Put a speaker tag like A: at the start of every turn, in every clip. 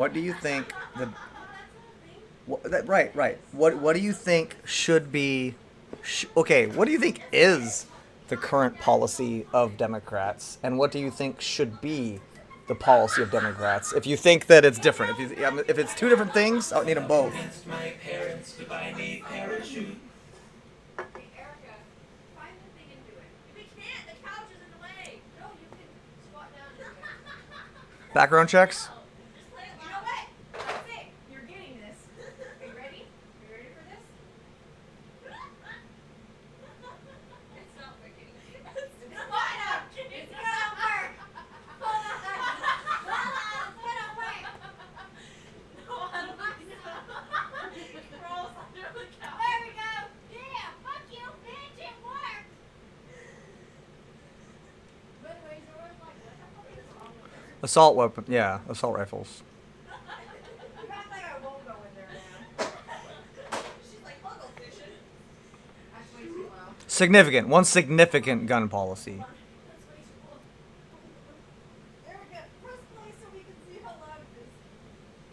A: What do you think the right, right. What do you think should be okay, what do you think is the current policy of Democrats and what do you think should be the policy of Democrats? If you think that it's different, if it's two different things, I would need them both.
B: My parents to buy me parachute.
A: Background checks? Assault weapon, yeah, assault rifles. Significant, one significant gun policy.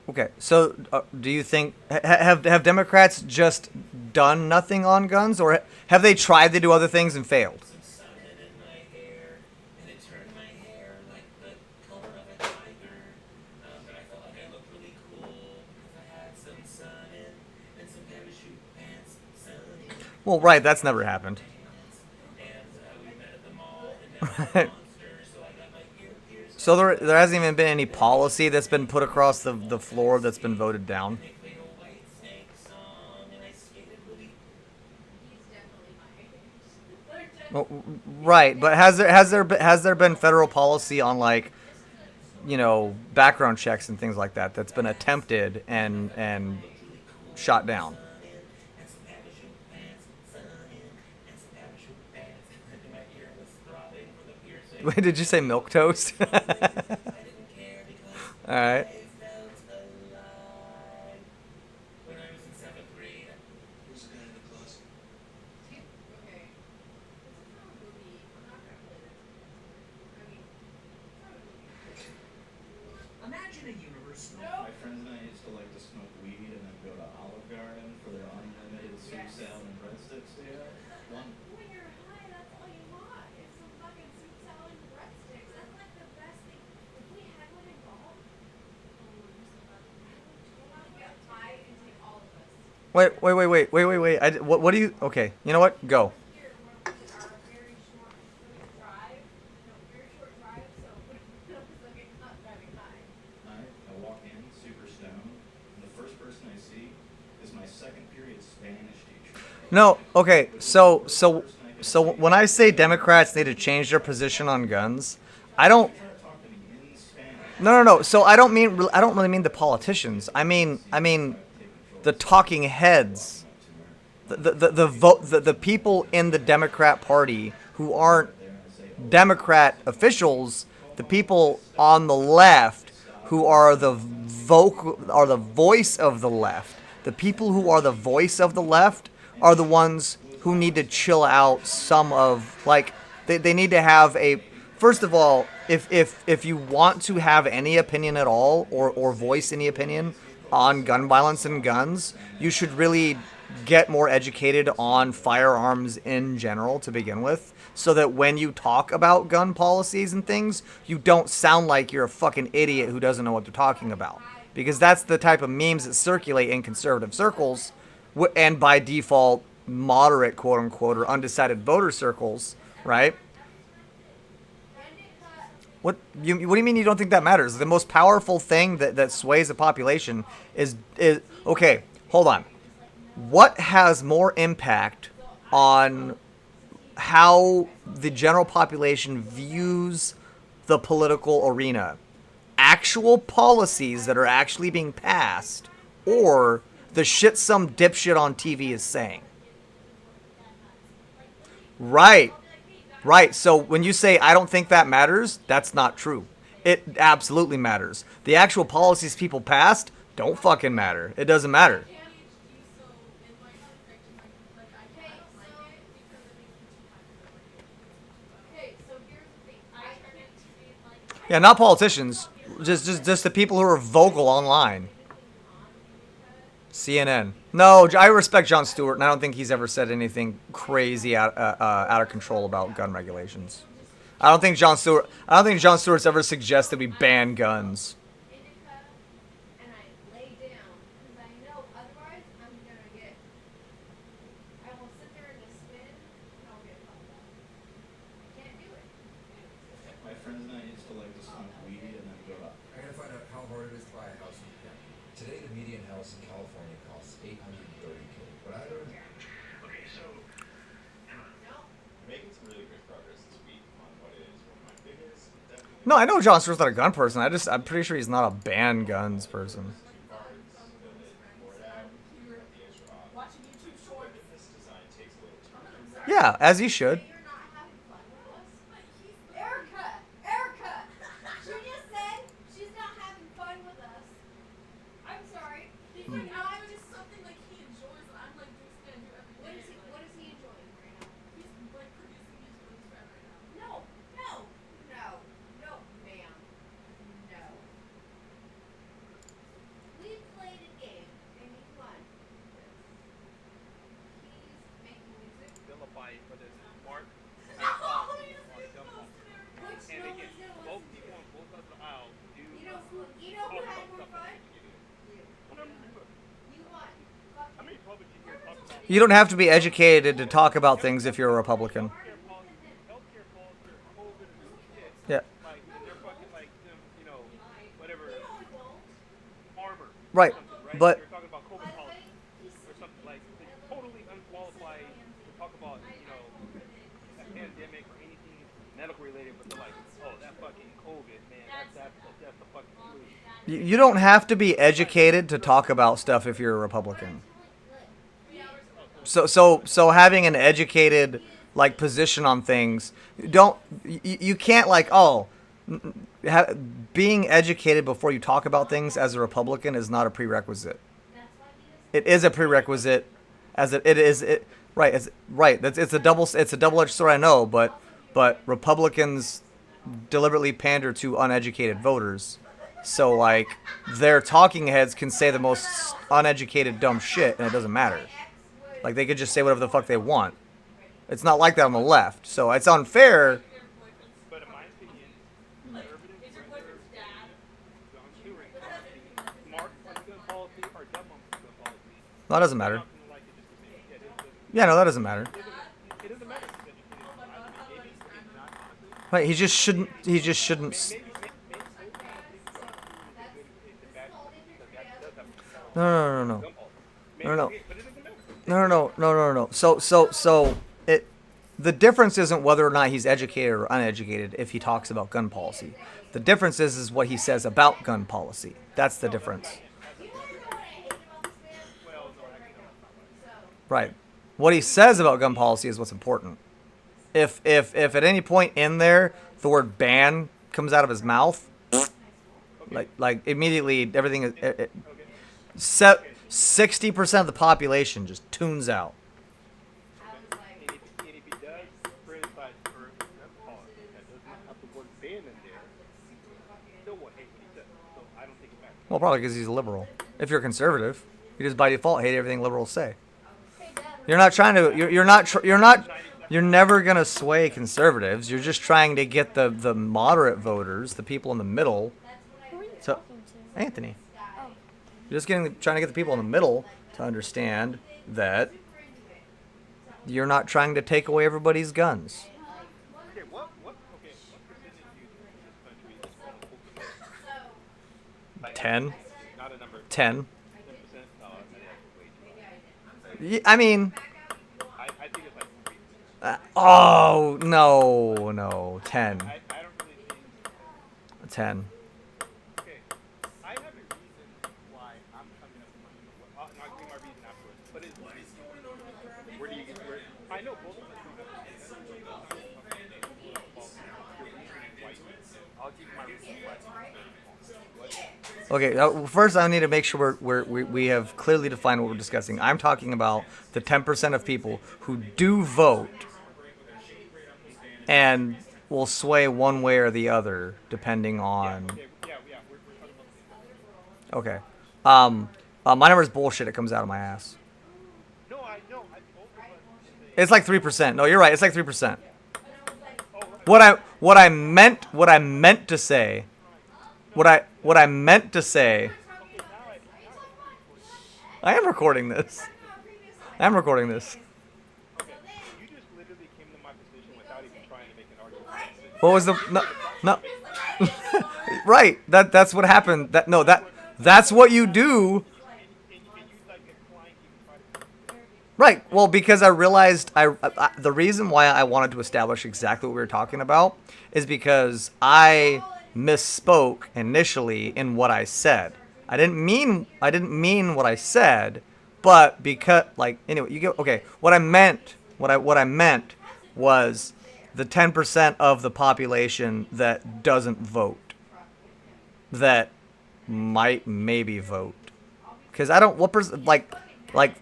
A: Okay, so do you think have Democrats just done nothing on guns, or have they tried to do other things and failed?
B: Some sun in my hair, and it turned my hair like the color of a tiger. But I felt like I looked really cool because I had some sun and some parachute pants, sunny
A: Well, right, that's never happened.
B: pants. And we met at the mall, and now I'm a monster, so I got my ear pierced.
A: So there hasn't even been any policy that's been put across the floor that's been voted down.
B: They played a White Snake song, and I skated really.
A: Well, right, but has there been federal policy on like background checks and things like that that's been attempted and shot down?
B: And some parachute pants, sunny and some parachute pants. And my ear was throbbing for the piercing.
A: Wait, did you say milk toast?
B: I didn't care because
A: All right.
B: I felt alive. When I was in seventh grade,
C: Who's the guy in the closet?
B: imagine a universe.
C: My friends and I used to like to smoke weed and then go to Olive Garden for their unlimited soup salad and breadsticks there. One
A: Wait. What do you? Okay, you know what? Go.
C: night, I walk in super stoned, and the first person I see is my second period Spanish teacher.
A: No. Okay. So when I say Democrats need to change their position on guns, I don't.
C: Try to talk to me in Spanish.
A: No. So I don't really mean the politicians. I mean the talking heads, the people in the Democrat Party who aren't Democrat officials, the people on the left who are the voice of the left. The people who are the voice of the left are the ones who need to chill out some of like they need to have a first of all, if you want to have any opinion at all or voice any opinion on gun violence and guns, you should really get more educated on firearms in general to begin with, so that when you talk about gun policies and things, you don't sound like you're a fucking idiot who doesn't know what they're talking about. Because that's the type of memes that circulate in conservative circles, and by default, moderate quote unquote or undecided voter circles, right? What do you mean you don't think that matters? The most powerful thing that sways a population is okay. Hold on. What has more impact on how the general population views the political arena? Actual policies that are actually being passed, or the shit some dipshit on TV is saying? Right. Right. So when you say I don't think that matters, that's not true. It absolutely matters. The actual policies people passed don't fucking matter. It doesn't matter. Yeah, not politicians. Just the people who are vocal online. CNN. No, I respect Jon Stewart, and I don't think he's ever said anything crazy out of control about gun regulations. I don't think Jon Stewart. I don't think Jon Stewart's ever suggested we ban guns.
C: My friends and I used to like to smoke weed and then go to.
D: I gotta find out how hard it is to buy a house in Japan. Today, the median house in California costs $830K. But I learned
B: Okay, so
C: Making some really great progress this week on what is one of my biggest, definitely
A: No, I know Jon Stewart's not a gun person. I'm pretty sure he's not a ban guns person.
C: two parts, build it, pour it out, cut the extra off.
E: Watching YouTube shorts.
C: But this design takes a little time.
A: Yeah, as he should.
E: You're not having fun with us. Erica! Erica! She just said she's not having fun with us. I'm sorry. He's like, I'm just something like he enjoys, and I'm like just gonna do everything. What is he enjoying right now? He's like producing music with his friend right now. No, ma'am. No. We played a game and he won. He's making music.
F: vilify it for this mark.
E: Which
F: And
E: no
F: they get
E: one's gonna
F: both
E: listen
F: people
E: to.
F: on both sides of the aisle do
E: You know who had more fun? You won. Fuck
F: how
E: you.
F: many Republicans here talk about
A: You don't have to be educated to talk about things if you're a Republican.
F: healthcare policy, COVID, and shit?
A: Yeah.
F: Like, and they're fucking like them, whatever,
E: No, I won't.
F: armor.
A: Right,
F: Or something, right?
A: but
F: They're talking about COVID policy or something like they're totally unqualified to talk about, a pandemic or anything medical related, but they're like, oh, that fucking COVID, man, that's the fucking flu.
A: you don't have to be educated to talk about stuff if you're a Republican. So having an educated like position on things, you can't like being educated before you talk about things as a Republican is not a prerequisite. It is a prerequisite, as right. It's a double-edged sword. I know, but Republicans deliberately pander to uneducated voters. So like their talking heads can say the most uneducated dumb shit and it doesn't matter. Like they could just say whatever the fuck they want. It's not like that on the left. So it's unfair.
F: But in my opinion, conservatives, whether Jon Stewart policy, Mark on gun policy, or Dumb on gun policy,
A: That doesn't
F: they're
A: matter.
F: not gonna like it just the same. Yeah, it doesn't.
A: Yeah, no, that doesn't matter.
F: It doesn't matter if he's educated. I mean, maybe not honestly.
A: Right, he just shouldn't. He just shouldn't. No, no, no, no, no. No, no. No. So the difference isn't whether or not he's educated or uneducated if he talks about gun policy. The difference is what he says about gun policy. That's the difference.
E: You wanna know what I hate about this man?
A: Right. What he says about gun policy is what's important. If at any point in there the word ban comes out of his mouth, like immediately everything is 60% of the population just tunes out.
E: I was like,
F: And if he does criticize for gun policy that doesn't have the word ban in there, still will hate what he says. So I don't take it back.
A: Well, probably because he's a liberal. If you're conservative, you just by default hate everything liberals say.
E: hey Dad,
A: You're not trying to. You're never gonna sway conservatives. You're just trying to get the moderate voters, the people in the middle.
G: Who are you
A: So,
G: talking to?
A: Anthony, you're just trying to get the people in the middle to understand that you're not trying to take away everybody's guns.
F: Okay, what percentage do you think in this country is on
A: 10,
F: not a number,
A: 10.
F: 10%? No, that's way too
A: I mean,
F: high. I think it's like 3%.
A: oh no, 10,
F: I don't really think.
A: 10.
F: Okay, I have a reason why I'm coming up with my. I'll give you my reason afterwards. But it's where do you get where? I know both of us don't have to say that. I'll give you my reason why.
A: Okay, first I need to make sure we have clearly defined what we're discussing. I'm talking about the 10% of people who do vote and will sway one way or the other depending on.
F: Yeah, we're
A: Okay. My number is bullshit. It comes out of my ass.
F: No, I know. Both of us in
A: It's like 3%. No, you're right. It's like 3%.
F: oh, right,
A: What I meant to say.
F: no, that,
A: What I meant to say.
F: okay, now I think you're recording.
A: I am recording this. I am recording this.
F: Okay, you just literally came to my position without even trying to make an argument for your position.
A: What was the no?
F: So the fact
A: No.
F: you're making,
A: Right. That's what happened. That no. That that's what you do.
F: and you like implying to even try to make a position.
A: Right. Well, because I realized the reason why I wanted to establish exactly what we were talking about is because I misspoke initially in what I said. I didn't mean what I said, but because like anyway, you get okay. What I meant was the 10% of the population that doesn't vote, that might maybe vote. Because I don't like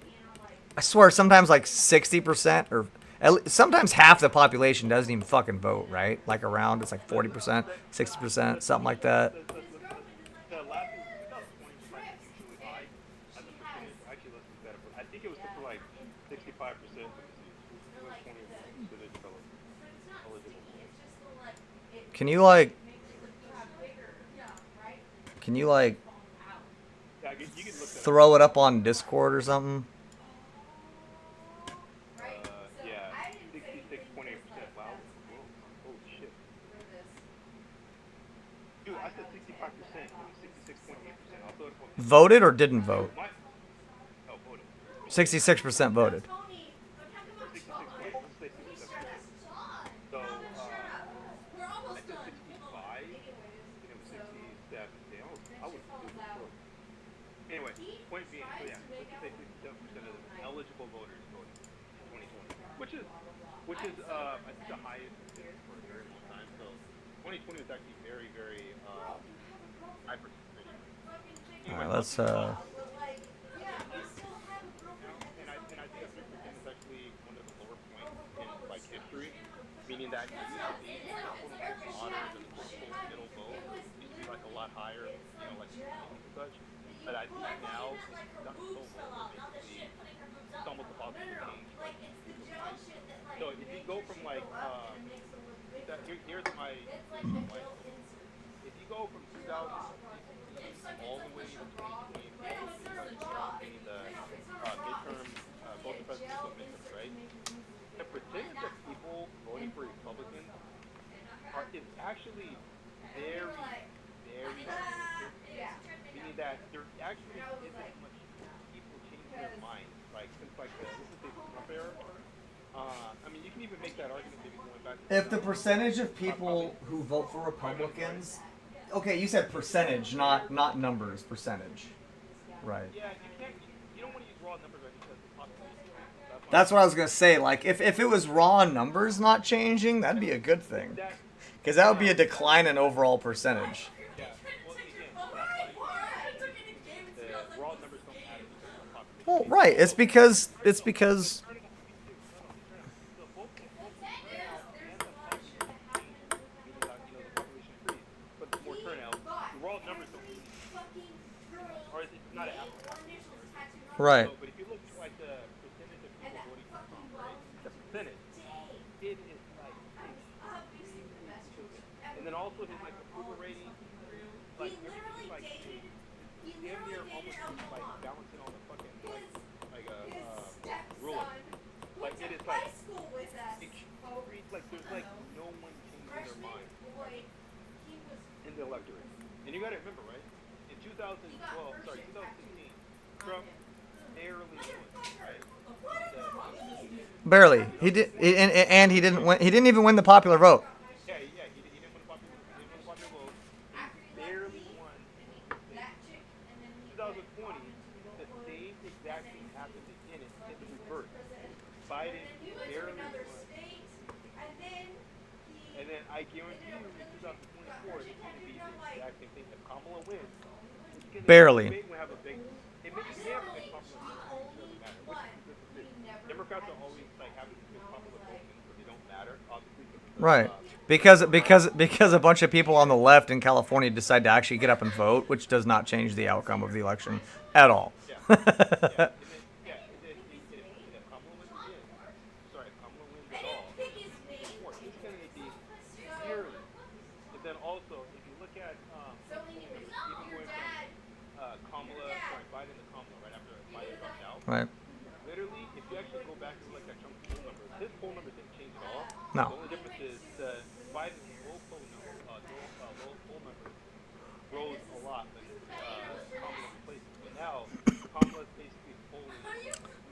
A: I swear sometimes like 60% or sometimes half the population doesn't even fucking vote, right? Like around it's like 40%, 60%, something like that.
F: The last 2020 was like unusually high as a percentage. Actually, let's look that up. I think it was something like 65%. Let me see. 2021 percentage of eligible voters.
A: Can you like can you like
F: Yeah, you can look that up.
A: throw it up on Discord or something?
F: Yeah, 66.8%. Wow. Whoa. Oh shit. Dude, I said 65%. It was 66.8%. I'll throw it up on Discord.
A: Voted or didn't vote?
F: My, oh, voted.
A: 66% voted.
F: Or 66.8. Let's say 67%. So, I said 65, and it was 67. Damn, I was super close. Anyway, point being, so yeah, let's just say 67% of the eligible voters voted in 2020, which is I think the highest it's been for a very long time. So 2020 was actually very, very high participation rate.
A: All
F: Anyway,
A: right,
F: I'll
A: let's
F: keep going. And I think that 3% is actually one of the lower points in like history, meaning that it used to be the quote unquote honors or the quote unquote middle vote used to be like a lot higher, you know, like in the 20s and such. But I think now it's gotten so low that basically it's almost impossible to change like people's minds. So if you go from like here's why it's so low. If you go from 2016 all the way to 2024, which is like meaning the midterms, both the presidential and midterms, right? The percentage of people voting for Republicans is actually very, very consistent. Meaning that there actually isn't much people changing their minds. Like since like the let's just say the Trump era. I mean, you can even make that argument maybe going back to
A: if the
F: 2000.
A: percentage of
F: Probably.
A: people who vote for
F: Go ahead, man. Go ahead.
A: Republicans, okay, you said percentage, not numbers, percentage, right?
F: Yeah, you can't. You don't want to use raw numbers right because the population changes. So that's why I'm
A: That's what
F: saying
A: I was
F: like
A: gonna say. Like, if it was raw numbers not changing, that'd be a good thing,
F: that.
A: because that would be
F: Yeah,
A: a decline in overall percentage.
F: yeah. Well, again, that's why the raw numbers don't matter because of the population
A: Well,
F: changes.
A: right.
F: So
A: It's
F: the
A: because
F: turnout. Let me see. No, the turnout. Both the turnout and the population change, meaning that the population increased, but there's more turnout. The raw numbers don't change, or it's not an apples to apples comparison.
A: right,
F: So, but if you look at like the percentage of people voting for Trump, right? The percentage, it is like extremely consistent. And then also his like approval rating, like everything's like it's damn near almost like balancing on the fucking like a ruler. Like it is like extreme. Like there's like no one changing their mind in the electorate. And you got to remember, right? In 2012, sorry, 2016, Trump barely won, right? The presidency.
A: barely. He did, and he didn't win. He didn't even win the popular vote.
F: Yeah, yeah, he didn't win the popular vote, and he barely won the state. 2020, the same exact thing happened again in the reverse. Biden barely won the state. And then I guarantee you in 2024, it's going to be the exact same thing. If Kamala wins, it's going to be, you
A: Barely.
F: may have a big, you may have a big popular vote, but it doesn't matter, which is the difference is Democrats are always like having these big popular votes, but they don't matter, obviously, because of the
A: Right. Because a bunch of people on the left in California decide to actually get up and vote, which does not change the outcome of the election at all.
F: Yeah. Yeah. And then if Kamala wins again, sorry, if Kamala wins at all, it's going to be clearly. And then also, if you look at the poll numbers, even going from Biden to Kamala right after Biden dropped out,
A: Right.
F: literally, if you actually go back and look at Trump's poll numbers, his poll numbers didn't change at all.
A: No.
F: The only difference is Biden's low poll numbers rose a lot when Kamala replaced him. But now Kamala's basically polling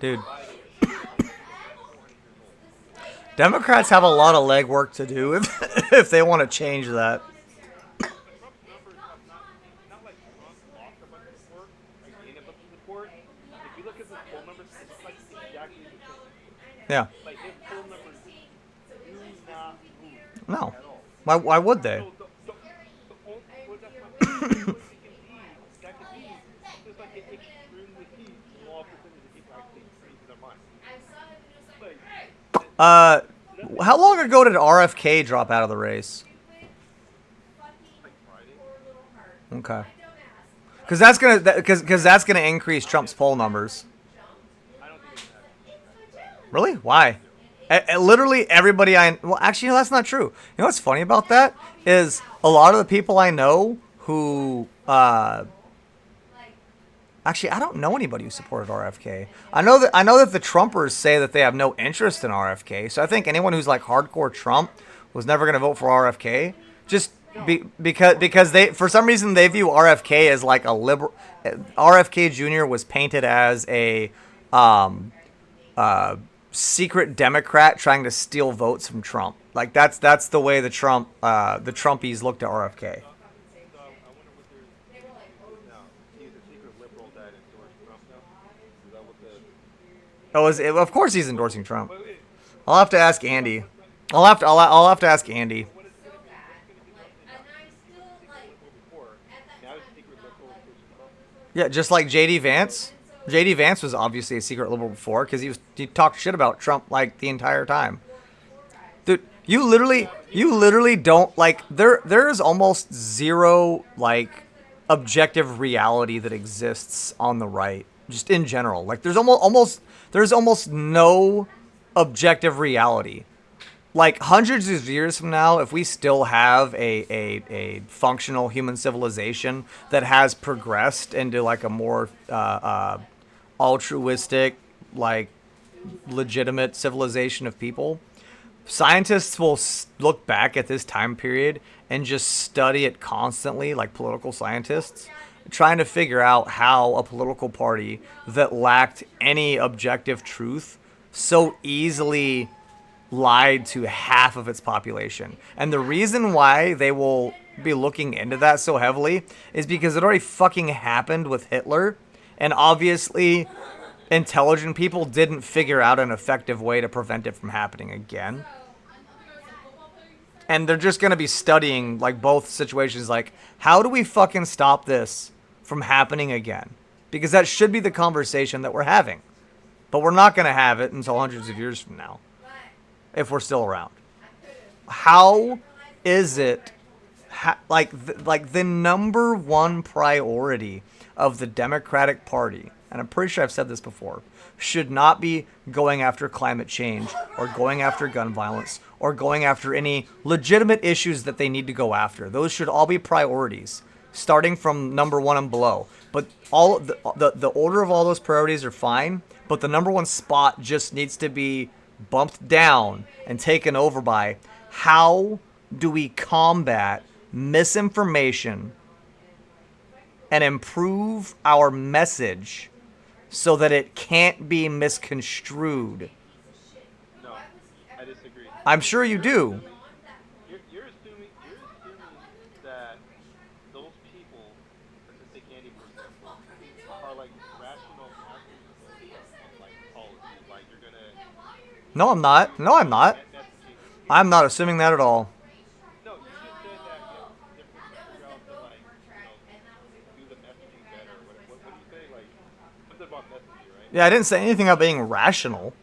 A: Dude,
F: Biden at 400 years old.
A: Democrats have a lot of legwork to do if they want to change that.
F: Trump's numbers have not like Trump lost a bunch of support, like gained a bunch of support. If you look at his poll numbers, it's like exactly the same.
A: Yeah.
F: Like his poll numbers do not move
A: No.
F: at all.
A: Why would they?
F: So the only well, that's my point. The only way that could be just like an extremely small percentage of people actually changing their mind. Like
A: How long ago did RFK drop out of the race?
F: like Friday.
A: Okay. Because that's gonna increase Trump's poll numbers.
F: I don't think it's that.
A: Really? Why? Literally everybody well, actually, no, that's not true. You know what's funny about that is a lot of the people I know who actually, I don't know anybody who supported RFK. I know that the Trumpers say that they have no interest in RFK. So I think anyone who's like hardcore Trump was never going to vote for RFK. Just because they, for some reason, they view RFK as like a liberal. RFK Jr. was painted as a secret Democrat trying to steal votes from Trump. Like that's the way the Trumpies looked at RFK.
F: So I wonder what there's now. He's a secret liberal that endorsed Trump now. Is that what the?
A: Of course he's endorsing Trump.
F: Wait.
A: I'll have to ask Andy. I'll have to ask Andy.
F: What is it going to be? It's going to be nothing. Before. Now it's secret liberal endorsing Trump.
A: Yeah, just like JD Vance. JD Vance was obviously a secret liberal before because he talked shit about Trump like the entire time. Dude, you literally don't like there is almost zero like objective reality that exists on the right just in general. Like there's almost no objective reality. Like hundreds of years from now, if we still have a functional human civilization that has progressed into like a more altruistic, like legitimate civilization of people, scientists will look back at this time period and just study it constantly, like political scientists, trying to figure out how a political party that lacked any objective truth so easily lied to half of its population. And the reason why they will be looking into that so heavily is because it already fucking happened with Hitler. And obviously, intelligent people didn't figure out an effective way to prevent it from happening again. And they're just going to be studying like both situations, like how do we fucking stop this from happening again? Because that should be the conversation that we're having. But we're not going to have it until hundreds of years from now, if we're still around. How is it like the number one priority of the Democratic Party, and I'm pretty sure I've said this before, should not be going after climate change or going after gun violence or going after any legitimate issues that they need to go after. Those should all be priorities, starting from number one and below. But all the order of all those priorities are fine, but the number one spot just needs to be bumped down and taken over by how do we combat misinformation and improve our message so that it can't be misconstrued.
F: No, I disagree.
A: I'm sure you do.
F: You're assuming that those people, let's say Candy for example, are like rational masters of like policy. Like you're gonna.
A: No, I'm not. No, I'm not.
F: That's the case.
A: I'm not assuming that at all.
F: No, you just said that they're figure out to like do the messaging better. What do you say? Like something about messaging, right?
A: Yeah, I didn't say anything about being rational.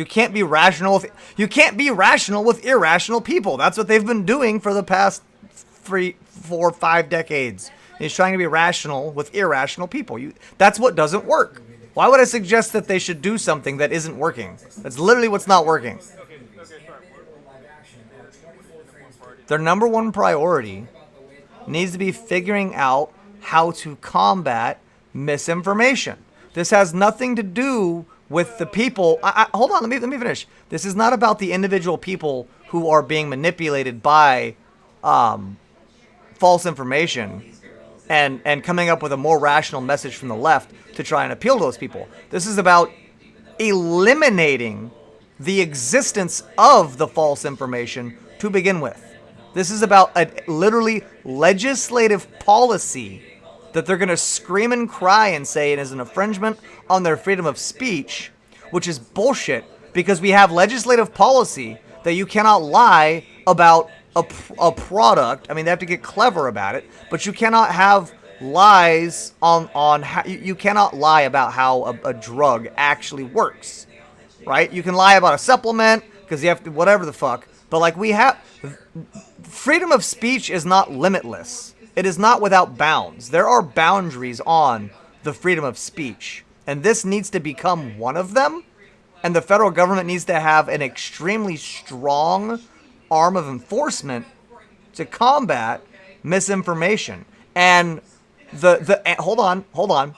A: You can't be rational with irrational people. That's what they've been doing for the past 3, 4, 5 decades. He's trying to be rational with irrational people. That's what doesn't work. Why would I suggest that they should do something that isn't working? That's literally what's not working.
F: Okay, sorry.
A: Their number one priority needs to be figuring out how to combat misinformation. This has nothing to do with the people. Hold on, let me finish. This is not about the individual people who are being manipulated by false information and coming up with a more rational message from the left to try and appeal to those people. This is about eliminating the existence of the false information to begin with. This is about a literally legislative policy that they're going to scream and cry and say it is an infringement on their freedom of speech, which is bullshit because we have legislative policy that you cannot lie about a product. I mean, they have to get clever about it, but you cannot have lies on how, you cannot lie about how a drug actually works, right? You can lie about a supplement because you have to, whatever the fuck, but like we have, freedom of speech is not limitless. It is not without bounds. There are boundaries on the freedom of speech, and this needs to become one of them, and the federal government needs to have an extremely strong arm of enforcement to combat misinformation. And hold on.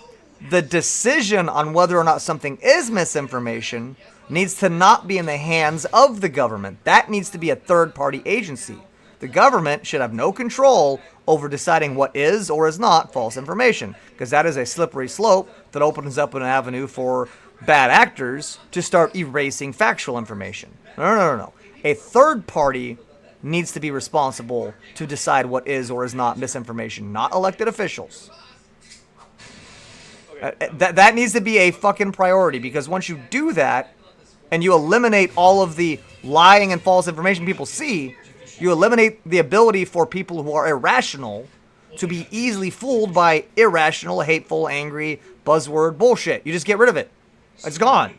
A: The decision on whether or not something is misinformation needs to not be in the hands of the government. That needs to be a third-party agency. The government should have no control over deciding what is or is not false information, because that is a slippery slope that opens up an avenue for bad actors to start erasing factual information. No. A third party needs to be responsible to decide what is or is not misinformation, not elected officials. That needs to be a fucking priority, because once you do that and you eliminate all of the lying and false information people see, you eliminate the ability for people who are irrational to be easily fooled by irrational, hateful, angry, buzzword bullshit. You just get rid of it. It's gone.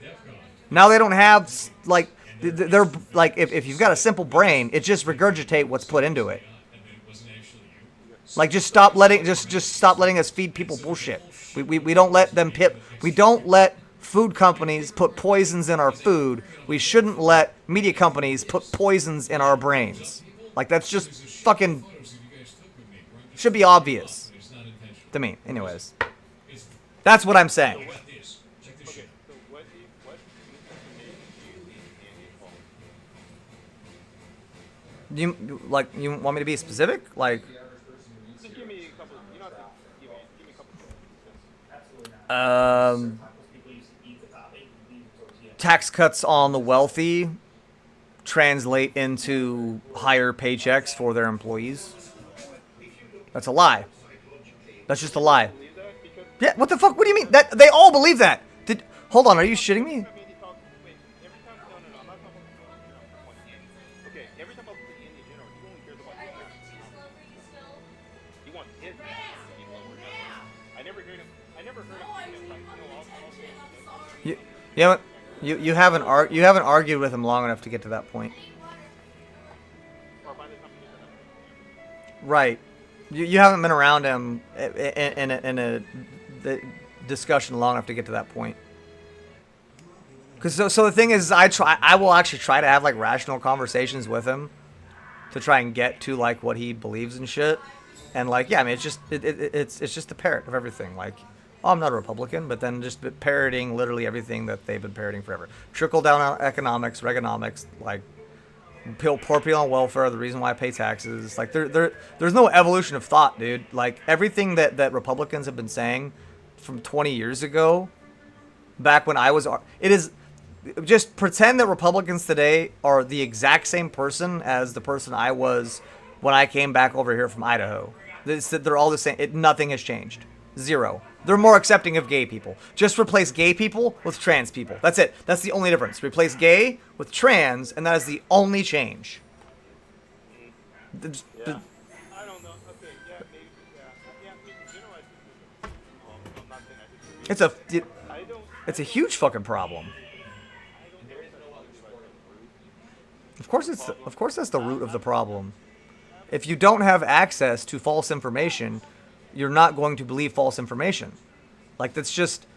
A: Now they don't have, like, they're like, if you've got a simple brain, it just regurgitate what's put into it. Like, just stop letting us feed people bullshit. We don't let them we don't let food companies put poisons in our food. We shouldn't let media companies put poisons in our brains. Like, that's just fucking should be obvious to me. Anyways, that's what I'm saying. You want me to be specific? Like,
F: Just give me a couple. You don't have to give me a couple.
A: Tax cuts on the wealthy translate into higher paychecks for their employees. That's a lie. That's just a lie. Yeah, what the fuck? What do you mean? That they all believe that. Hold on, are you shitting me? You haven't argued with him long enough to get to that point. Right. You haven't been around him in a discussion long enough to get to that point. Cause so the thing is, I will actually try to have like rational conversations with him to try and get to like what he believes and shit. And like, yeah, I mean, it's just the parrot of everything. Like, oh, I'm not a Republican, but then just parroting literally everything that they've been parroting forever. Trickle down economics, Reaganomics, like poor people on welfare, the reason why I pay taxes. Like there's no evolution of thought, dude. Like everything that Republicans have been saying from 20 years ago, back when I was, it is just pretend that Republicans today are the exact same person as the person I was when I came back over here from Idaho. They're all the same. Nothing has changed. Zero. They're more accepting of gay people. Just replace gay people with trans people. That's it. That's the only difference. Replace gay with trans, and that is the only change.
F: I don't know. Okay, yeah, maybe. Yeah, in general, I think it's a huge fucking problem.
A: Of course that's the root of the problem. If you don't have access to false information, you're not going to believe false information. Like that's just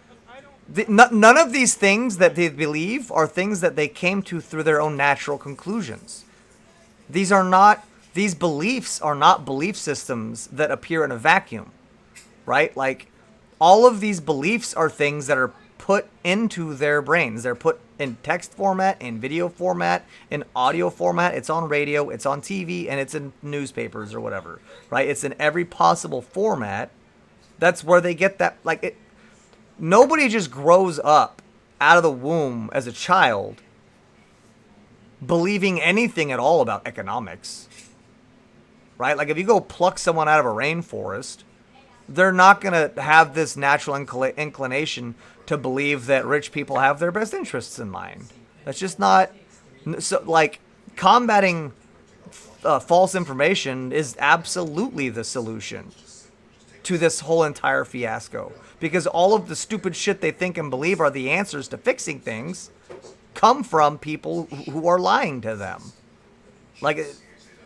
A: none of these things that they believe are things that they came to through their own natural conclusions. These beliefs are not belief systems that appear in a vacuum, right? Like all of these beliefs are things that are put into their brains. They're put in text format, in video format, in audio format. It's on radio, it's on TV, and it's in newspapers or whatever, right? It's in every possible format. That's where they get that. Like it, nobody just grows up out of the womb as a child believing anything at all about economics, right? Like if you go pluck someone out of a rainforest, they're not going to have this natural inclination to believe that rich people have their best interests in mind. That's just not so. Like combating false information is absolutely the solution to this whole entire fiasco, because all of the stupid shit they think and believe are the answers to fixing things come from people who are lying to them. Like, you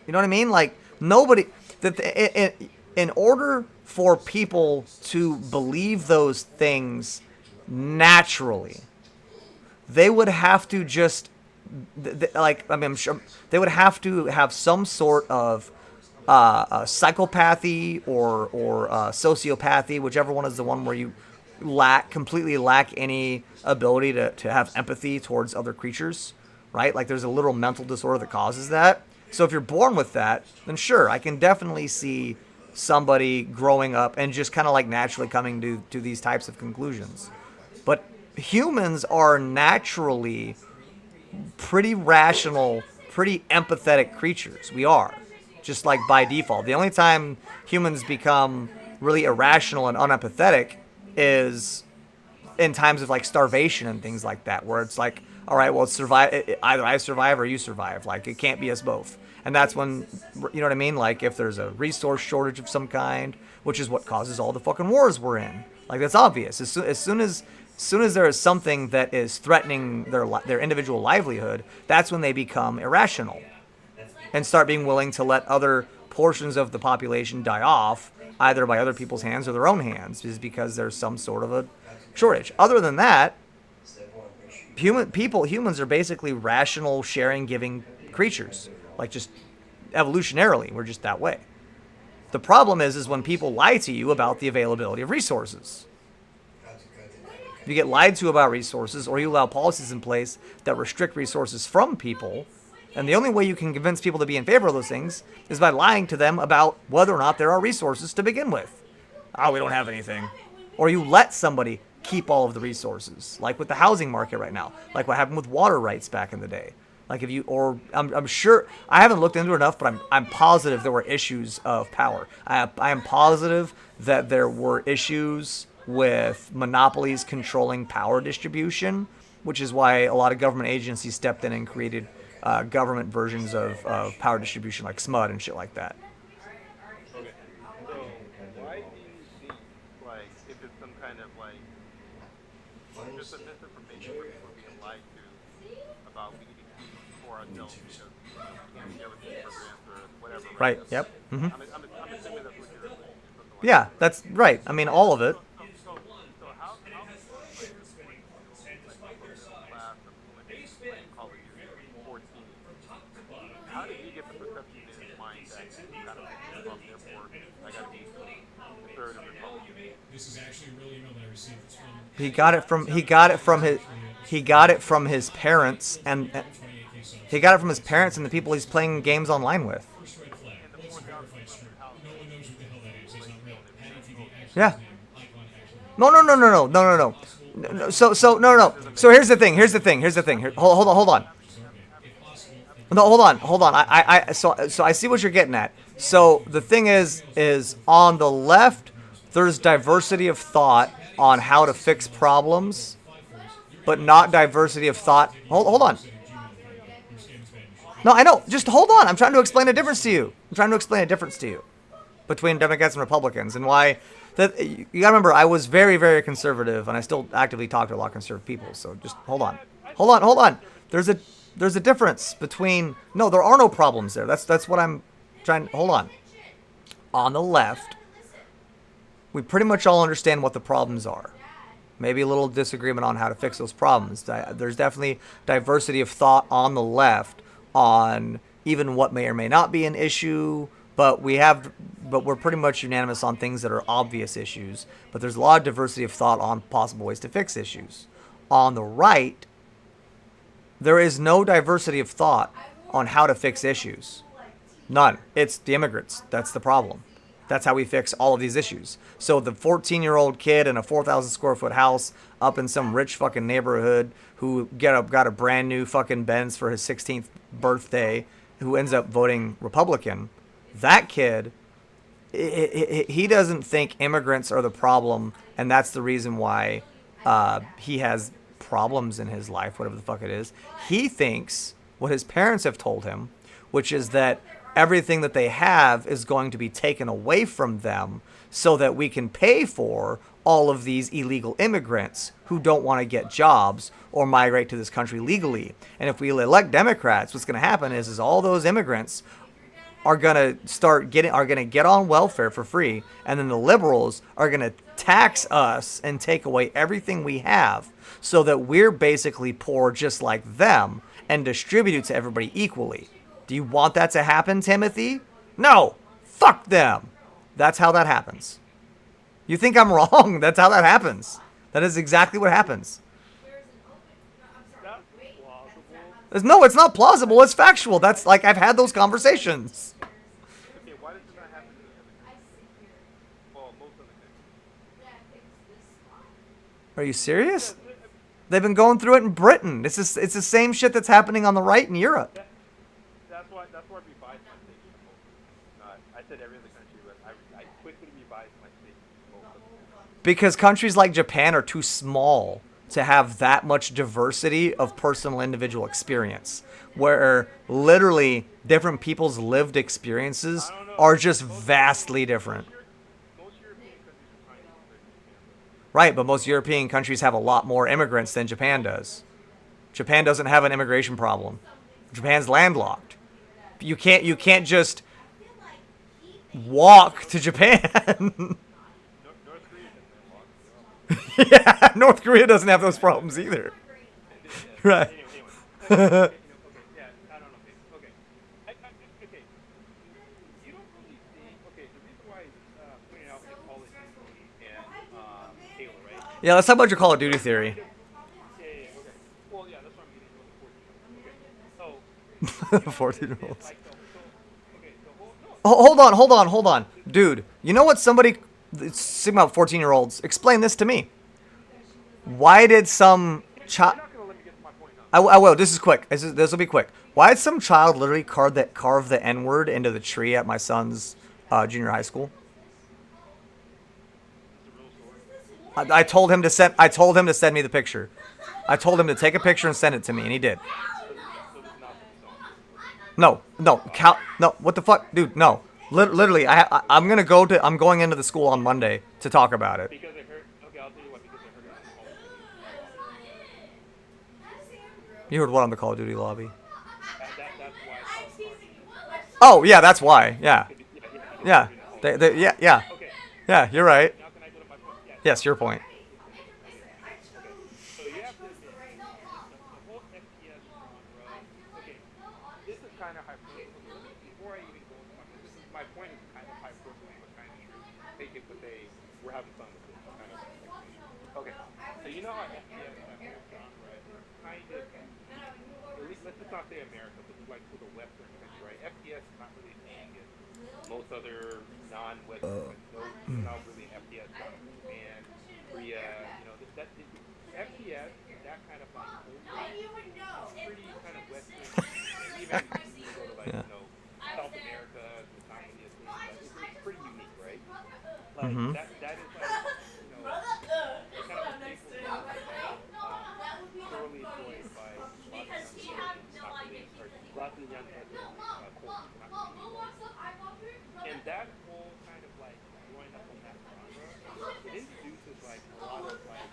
A: know what I mean? Like nobody that in order for people to believe those things naturally, they would have to just like, I mean, I'm sure they would have to have some sort of psychopathy or sociopathy, whichever one is the one where you completely lack any ability to have empathy towards other creatures, right? Like there's a literal mental disorder that causes that. So if you're born with that, then sure, I can definitely see somebody growing up and just kind of like naturally coming to these types of conclusions. But humans are naturally pretty rational, pretty empathetic creatures. We are, just like by default. The only time humans become really irrational and unempathetic is in times of like starvation and things like that, where it's like, all right, well, either I survive or you survive. Like it can't be us both. And that's when, you know what I mean? Like if there's a resource shortage of some kind, which is what causes all the fucking wars we're in. Like that's obvious. As soon as there is something that is threatening their individual livelihood, that's when they become irrational and start being willing to let other portions of the population die off, either by other people's hands or their own hands, is because there's some sort of a shortage. Other than that, humans are basically rational, sharing, giving creatures. Like just evolutionarily, we're just that way. The problem is when people lie to you about the availability of resources. If you get lied to about resources, or you allow policies in place that restrict resources from people, and the only way you can convince people to be in favor of those things is by lying to them about whether or not there are resources to begin with. Oh, we don't have anything. Or you let somebody keep all of the resources, like with the housing market right now, like what happened with water rights back in the day. Like I'm sure, I haven't looked into it enough, but I'm positive there were issues of power. I am positive that there were issues with monopolies controlling power distribution, which is why a lot of government agencies stepped in and created government versions of power distribution like C.O.D and shit like that.
F: Okay. So why do you think, like, if it's some kind of like just a misinformation where people are being lied to about we need to keep for ourselves because we can't share with these programs or whatever.
A: Right. Yep. Mm-hmm.
F: I'm assuming that's what you're saying.
A: Yeah, that's right. I mean, all of it.
F: So how like class of like college is 14? How did you get the perception in his mind that you gotta be Trump, therefore I gotta be the third of the Republican?
G: This is actually a real email that I received. It's from
A: He got it from his parents, and he got it from his parents and the people he's playing games online with.
G: first red flag. It's a verified story. No one knows what the hell that is. It's not real. Patty TV actually
A: Yeah.
G: his name. Icon actually.
A: No. So So here's the thing. Here, hold on. No, hold on. So I see what you're getting at. So the thing is on the left, there's diversity of thought on how to fix problems, but not diversity of thought. Hold on. No, I know. Just hold on. I'm trying to explain a difference to you. Between Democrats and Republicans, and why that you gotta remember, I was very, very conservative, and I still actively talk to a lot of conservative people. So just hold on. There's There's a difference between no, there are no problems there. That's what I'm trying. Hold on. On the left, we pretty much all understand what the problems are. Maybe a little disagreement on how to fix those problems. There's definitely diversity of thought on the left on even what may or may not be an issue, but we're pretty much unanimous on things that are obvious issues. But there's a lot of diversity of thought on possible ways to fix issues. On the right, there is no diversity of thought on how to fix issues. None. It's the immigrants. That's the problem. That's how we fix all of these issues. So the 14-year-old kid in a 4,000 square foot house up in some rich fucking neighborhood who got a brand new fucking Benz for his 16th birthday, who ends up voting Republican, that kid, he doesn't think immigrants are the problem, and that's the reason why he has problems in his life, whatever the fuck it is. He thinks what his parents have told him, which is that everything that they have is going to be taken away from them so that we can pay for all of these illegal immigrants who don't want to get jobs or migrate to this country legally. And if we elect Democrats, what's going to happen is all those immigrants are going to get on welfare for free, and then the liberals are going to tax us and take away everything we have so that we're basically poor just like them and distribute it to everybody equally. Do you want that to happen, Timothy? No. Fuck them. That's how that happens. You think I'm wrong? That's how that happens. That is exactly what happens. No, it's not plausible. It's factual. That's like I've had those conversations.
F: Okay, why does it not happen in the other countries? Well, most of the countries.
A: Are you serious? They've been going through it in Britain. It's the same shit that's happening on the right in Europe.
F: That's why I revised my statement. I said every other country, but I quickly revised my statement.
A: Because countries like Japan are too small to have that much diversity of personal individual experience, where literally different people's lived experiences are just vastly different.
F: Most European countries are trying to do
A: Right, but most European countries have a lot more immigrants than Japan does. Japan doesn't have an immigration problem. Japan's landlocked. You can't just walk to Japan.
F: North Korea doesn't have
A: Yeah, North Korea doesn't have those problems either. Right.
F: Anyway, yeah, I don't know. Okay. Okay. You don't really see. Okay, the reason why pointing out the Call of Duty and Halo, right?
A: Yeah, let's talk about your Call of Duty theory.
F: Yeah. Okay. Well, yeah, that's what I'm getting with the 14. Okay. So.
A: 14-year-olds.
F: Like okay. So
A: Hold on. Dude, you know what somebody... Speaking about 14-year-olds, explain this to me. Why did some child...
F: You're not gonna let me get to my point, huh?
A: I will. This is quick. This will be quick. Why did some child literally carve the N-word into the tree at my son's junior high school? I told him to send me the picture. I told him to take a picture and send it to me, and he did. No. No. What the fuck, dude? No. Literally, I'm going into the school on Monday to talk about it.
F: Because I heard. Okay, I'll tell you what. Because I heard it on Call of Duty.
A: You heard what on the Call of Duty lobby?
F: That's why.
A: Oh yeah, that's why. Yeah. Yeah. Yeah.
F: Okay.
A: Yeah. You're right.
F: Now can I go to my point? Yeah.
A: Yes, your point.
F: So you have to admit, the whole FPS genre. Okay, this is kind of hyperbole. Before I even go into my point, my point is kind of hyperbole, but kind of true. Take it, but we're having fun with it. Kind of. Okay, so you know how FPS is that whole genre, kind of. At least let's just not say America, but like to the Western country, right? FPS is not really aimed at most other non-Western countries. No, it's not really an FPS genre. Japan, Korea, FPS, that kind of like pretty kind of Western. Even you go to like South America, the time of the thing, like, it's pretty unique, right? Like that is like it's kind of a staple thoroughly enjoyed by lots of young cultures, and that whole kind of like growing up on that genre, it introduces like a lot of like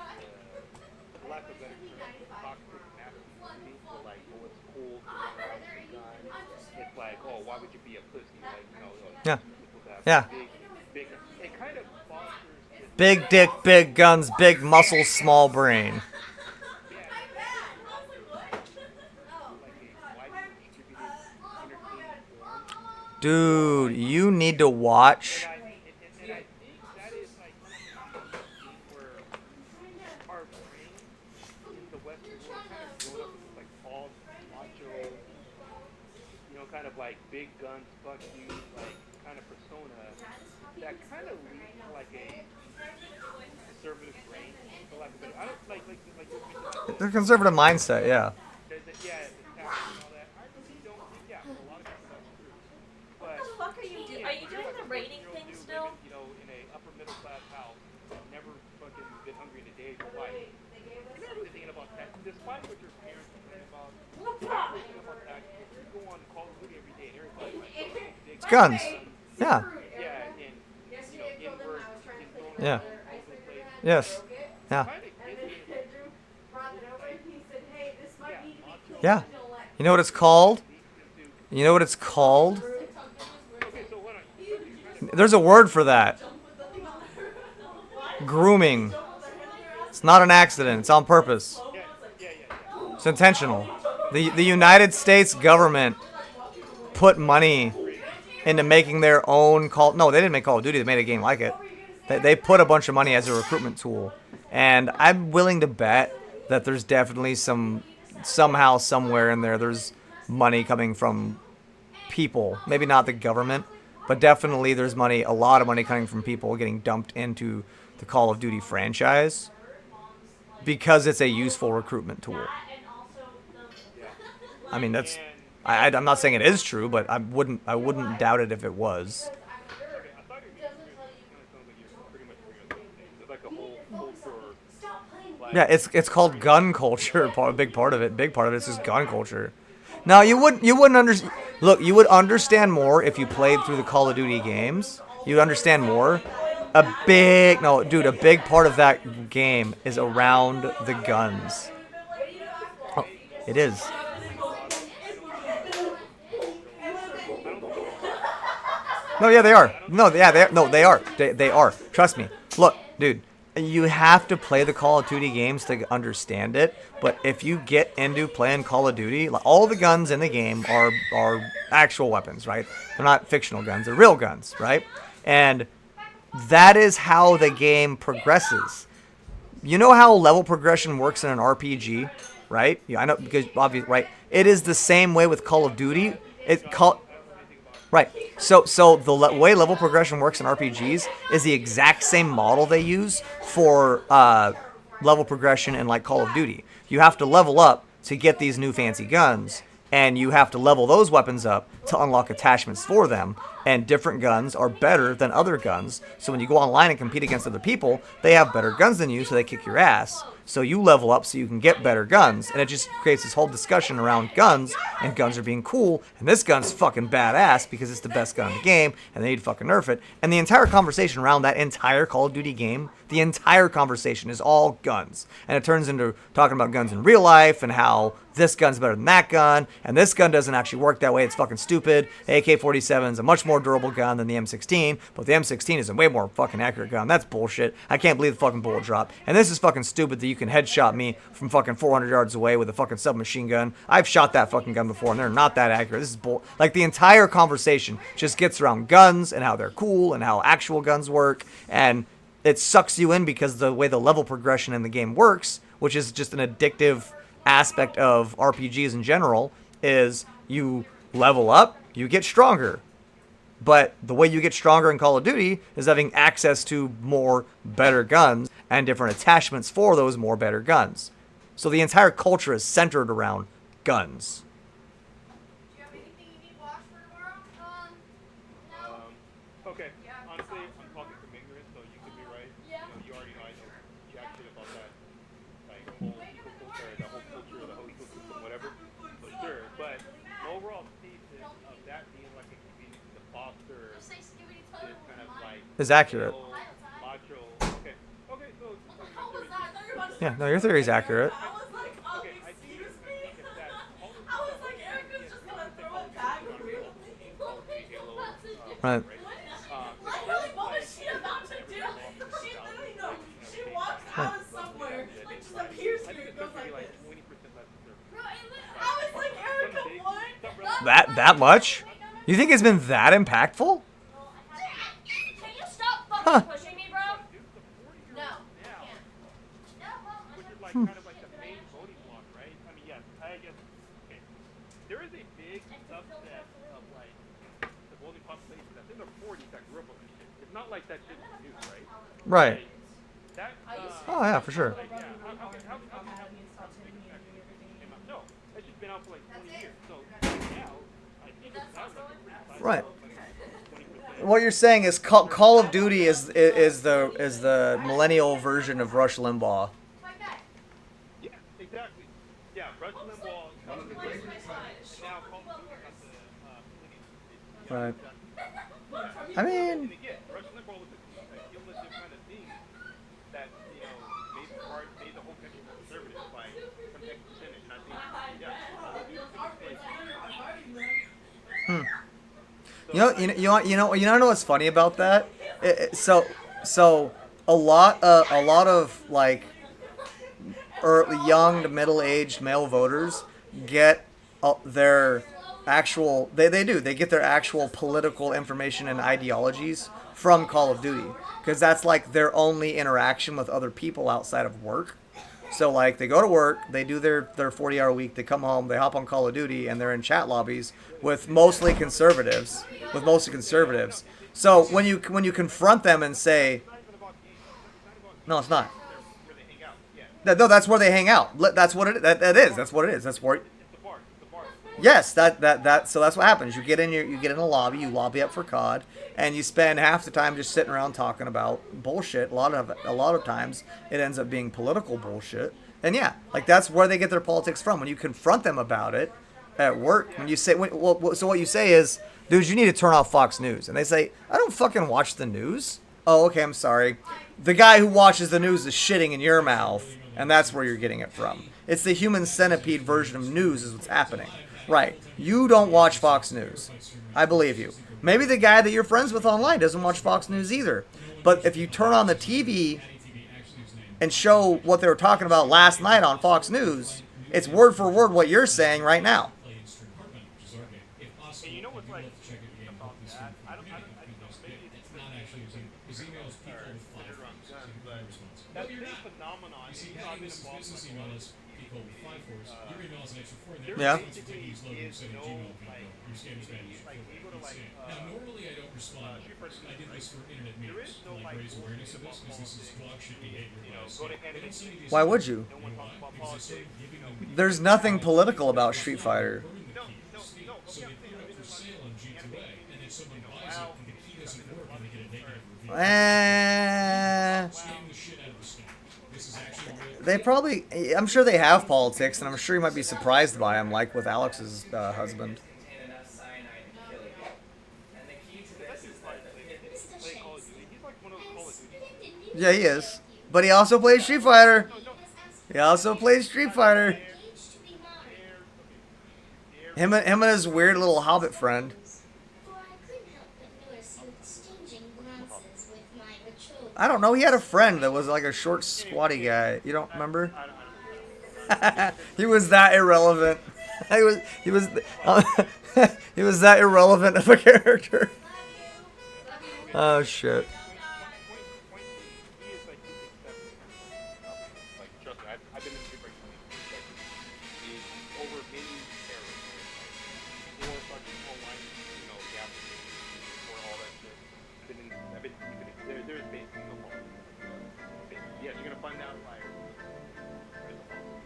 F: for lack of better term, toxic masculinity thing for like, oh, it's cool to run around with a gun. It's like, oh, why would you be a pussy? Like,
A: Yeah.
F: you're supposed to have
A: Yeah.
F: big. It kind of fosters this.
A: Big dick, big guns, big muscles, small brain.
F: Yeah,
E: My bad. I was like, what? Oh.
F: like a widely distributed entertainment form.
A: Dude, you need to watch.
F: And I think that is like a thing where our brain in the Western world kind of grown up with this like tall, macho, kind of like big guns, fuck you, like kind of persona that kind of leads to like a conservative brain, for lack of a better. I don't like you mentioned like
A: The conservative mindset, yeah.
F: the taxes and all that. I really don't think for a lot of people that's true. But
H: What the fuck are you doing? Are you doing the rating thing still?
F: living, in a upper middle class house, never fucking been hungry in a day of your life. You're not really thinking about that. Despite what your parents are thinking about, you're not really thinking about that. You go on Call of Duty every day and everybody's like, big
A: It's guns. Yeah.
F: yeah, and inward,
A: Yeah. Yes. Yeah.
F: kind of gives me
A: Yeah. You know what it's called? You know what it's called?
F: okay, so hold on.
A: There's a word for that. Grooming. It's not an accident. It's on purpose. It's intentional. The United States government put money into making their own Call. No, they didn't make Call of Duty. They made a game like it. They put a bunch of money as a recruitment tool, and I'm willing to bet that there's definitely somehow somewhere in there there's money coming from people. Maybe not the government, but definitely there's money, a lot of money coming from people getting dumped into the Call of Duty franchise because it's a useful recruitment tool. I mean, that's. I'm not saying it is true, but I wouldn't doubt it if it was.
F: Like a whole culture.
A: Yeah, it's called gun culture. A big part of it is just gun culture. Now you wouldn't understand. Look, you would understand more if you played through the Call of Duty games. You'd understand more. A big part of that game is around the guns. Oh, it is. No, yeah, they are. No, yeah, they are. They are. Trust me. Look, dude, you have to play the Call of Duty games to understand it. But if you get into playing Call of Duty, like, all the guns in the game are actual weapons, right? They're not fictional guns. They're real guns, right? And that is how the game progresses. You know how level progression works in an RPG, right? Yeah, I know, because obviously, right? It is the same way with Call of Duty. Right. So the way level progression works in RPGs is the exact same model they use for level progression in like Call of Duty. You have to level up to get these new fancy guns, and you have to level those weapons up to unlock attachments for them. And different guns are better than other guns. So when you go online and compete against other people, they have better guns than you, so they kick your ass. So you level up so you can get better guns. And it just creates this whole discussion around guns, and guns are being cool, and this gun's fucking badass because it's the best gun in the game, and they need to fucking nerf it. And the entire conversation around that entire Call of Duty game, the entire conversation is all guns. And it turns into talking about guns in real life, and how this gun's better than that gun, and this gun doesn't actually work that way, it's fucking stupid. The AK-47 is a much more durable gun than the M16, but the M16 is a way more fucking accurate gun. That's bullshit. I can't believe the fucking bullet drop. And this is fucking stupid that you can headshot me from fucking 400 yards away with a fucking submachine gun. I've shot that fucking gun before, and they're not that accurate. This is bull. Like, the entire conversation just gets around guns, and how they're cool, and how actual guns work, and it sucks you in because the way the level progression in the game works, which is just an addictive aspect of RPGs in general, is you level up, you get stronger. But the way you get stronger in Call of Duty is having access to more better guns and different attachments for those more better guns. So the entire culture is centered around guns.
E: Do you have anything you need washed for tomorrow? No.
F: Okay. Honestly, I'm talking from ignorance, so you could be right.
E: Yeah.
F: You already know I know jack shit about that, like, whole eco-culture, the whole culture, the whole ecosystem, whatever. For sure. But the overall thesis of that being like a community to foster
E: Just say skibidi
F: this
E: toilet
F: kind of like
A: Is accurate.
F: macho. Okay. Okay. So.
E: What the hell was that? I thought you were about to
A: Yeah, no, your theory's accurate.
E: I was like,
F: Okay, I see.
E: excuse me?
F: Okay,
A: Right.
E: Literally, what was she about to do? She literally, no, she walks out of somewhere, like just appears here and goes like this.
F: 20% less conservative.
E: Bro, I was like, Erica, what?
A: That much? You think it's been that impactful?
H: Can you stop
A: Huh.
H: fucking pushing me, bro?
E: No, I
F: Now,
E: can't.
F: which is like kind of like the main voting bloc, right? I mean, yes, I guess. Okay, there is a big subset of like the voting population that's in their 40s that grew up with this shit. It's not like that shit is new, right?
A: Right.
F: That.
A: Oh yeah, for sure.
F: Like, yeah. How can big effect came out? No, that's just been out for like 20 years. So now, I think it's now like a pretty sizable,
A: Right.
F: like, 20%.
A: What you're saying is Call of Duty is the millennial version of Rush Limbaugh.
F: Yeah, exactly. Yeah, Rush Limbaugh. Now, Call of Duty got the
A: Right. I
F: And
A: mean,
F: again, Rush Limbaugh was a cumulative kind of thing that, you know, made the whole country more conservative by some X percentage. And I think, yeah, Call of Duty
A: you know what's funny about that? So a lot of like early, young to middle-aged male voters get their actual they get their actual political information and ideologies from Call of Duty, because that's like their only interaction with other people outside of work. So like they go to work, they do their 40-hour week, they come home, they hop on Call of Duty, and they're in chat lobbies with mostly conservatives. So when you confront them and say, no, it's not. No, that's where they hang out. That's what it. That is. That's what it is. That's where. Yes, so that's what happens. You get in a lobby, you lobby up for COD, and you spend half the time just sitting around talking about bullshit. A lot of times it ends up being political bullshit. And yeah, like that's where they get their politics from. When you confront them about it at work, when you say, so what you say is, dude, you need to turn off Fox News, and they say, I don't fucking watch the news. Oh, okay, I'm sorry. The guy who watches the news is shitting in your mouth, and that's where you're getting it from. It's the human centipede version of news is what's happening. Right. You don't watch Fox News. I believe you. Maybe the guy that you're friends with online doesn't watch Fox News either. But if you turn on the TV and show what they were talking about last night on Fox News, it's word for word what you're saying right now.
F: And you know what's like about that? I don't know, maybe it's but that big phenomenon. You know, I've been involved with
A: Yeah.
F: basically is no like you go to like
G: Normally I don't respond. I did this for internet meetings, like raise awareness of this, because this is dog shit behavior.
F: go to enemies.
A: Why would you?
F: No one talks about politics.
A: There's nothing political about Street Fighter.
F: No.
G: So they put it up for sale on G2A, and then someone buys it, and the key doesn't work, and they get a negative review. Scam the shit out of the scam. This is actually real.
A: They probably, I'm sure they have politics, and I'm sure you might be surprised by them, like with Alex's husband.
F: He's like one of those Call of Duty.
A: Yeah, he is. But he also plays Street Fighter. He also plays Street Fighter. Him and his weird little hobbit friend. I don't know. He had a friend that was like a short, squatty guy. You don't remember? He was that irrelevant. He was he was that irrelevant of a character. Oh shit.
F: Trust me, I've been in the break over many errors, or fucking online, you know, gambling, or all that shit. There's basically no fault. Yes, you're gonna find the outliers. There's no fault.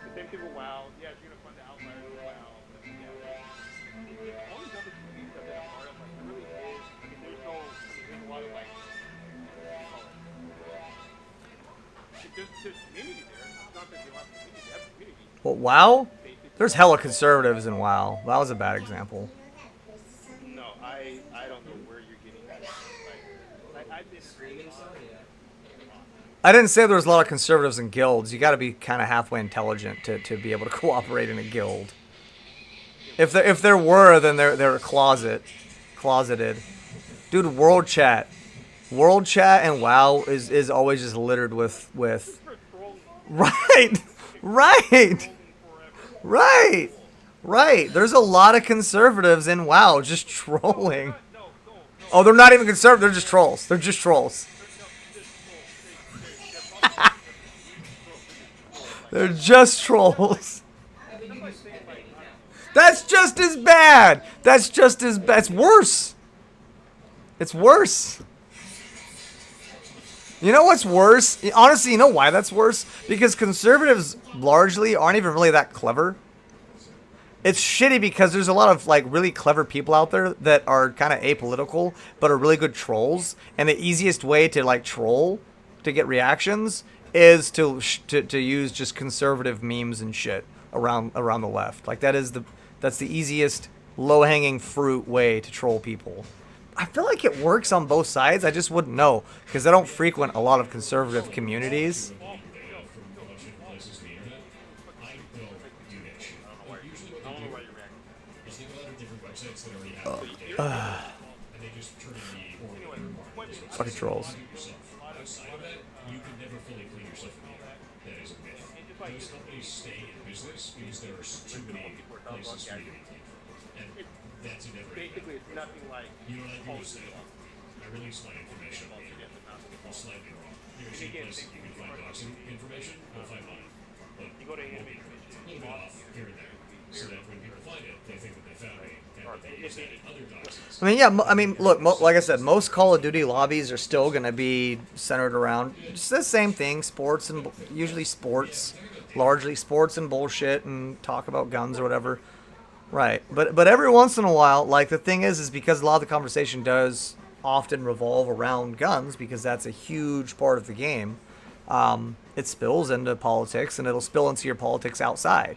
F: The same thing with WoW. Yes, you're gonna find the outliers with WoW. But yeah, all these other communities I've been a part of, like, it really is. I mean, there's a lot of like. There's community there. It's not that they don't have community. They have community.
A: Well, WoW? There's hella conservatives in WoW. That was a bad example.
F: No, I don't know where you're getting that. Like, I've been screaming some.
A: I didn't say there was a lot of conservatives in guilds. You got to be kind of halfway intelligent to be able to cooperate in a guild. If there were, then they're a closet. closeted. Dude, World chat and WoW is always just littered with right, right, right, right. There's a lot of conservatives in WoW just trolling. Oh, they're not even conservative. They're just trolls. They're just trolls. They're just trolls. That's just as bad. That's just as bad. It's worse. It's worse. You know what's worse? Honestly, you know why that's worse? Because conservatives largely aren't even really that clever. It's shitty because there's a lot of like really clever people out there that are kind of apolitical but are really good trolls, and the easiest way to like troll to get reactions is to use just conservative memes and shit around the left. Like that's the easiest low-hanging fruit way to troll people. I feel like it works on both sides. I just wouldn't know because I don't frequent a lot of conservative communities. Fucking trolls.
G: You can never fully clean yourself from all that. That is a myth. Those companies stay in business because there's too many places for you to be clean from. And that's a never
F: Basically, it's nothing like.
G: You know what I do is I release my information on the internet. I'm slightly wrong. There's a place that you can find doxing information, you'll find mine. But
F: You go to
G: a
F: anime
G: little bit off here and there. So that when people find it, they think that they found me and that they use that in other doxings.
A: I mean, yeah. I mean, look. Like I said, most Call of Duty lobbies are still going to be centered around just the same thing: sports and usually sports, largely sports and bullshit, and talk about guns or whatever. Right. But every once in a while, like the thing is because a lot of the conversation does often revolve around guns because that's a huge part of the game. It spills into politics, and it'll spill into your politics outside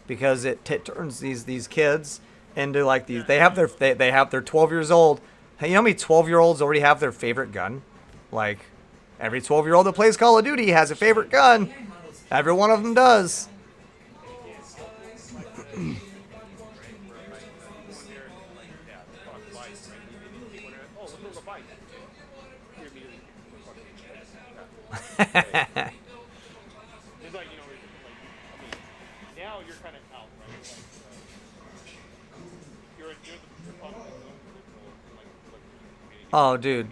A: because it turns these kids into like these. They have they're 12 years old. Hey, you know how many 12-year-olds already have their favorite gun? Like every 12-year-old that plays Call of Duty has a favorite gun. Every one of them does.
F: It's like, you know, like, I mean, now you're kind of out, right? Like, you're the public, like,
A: Oh, dude.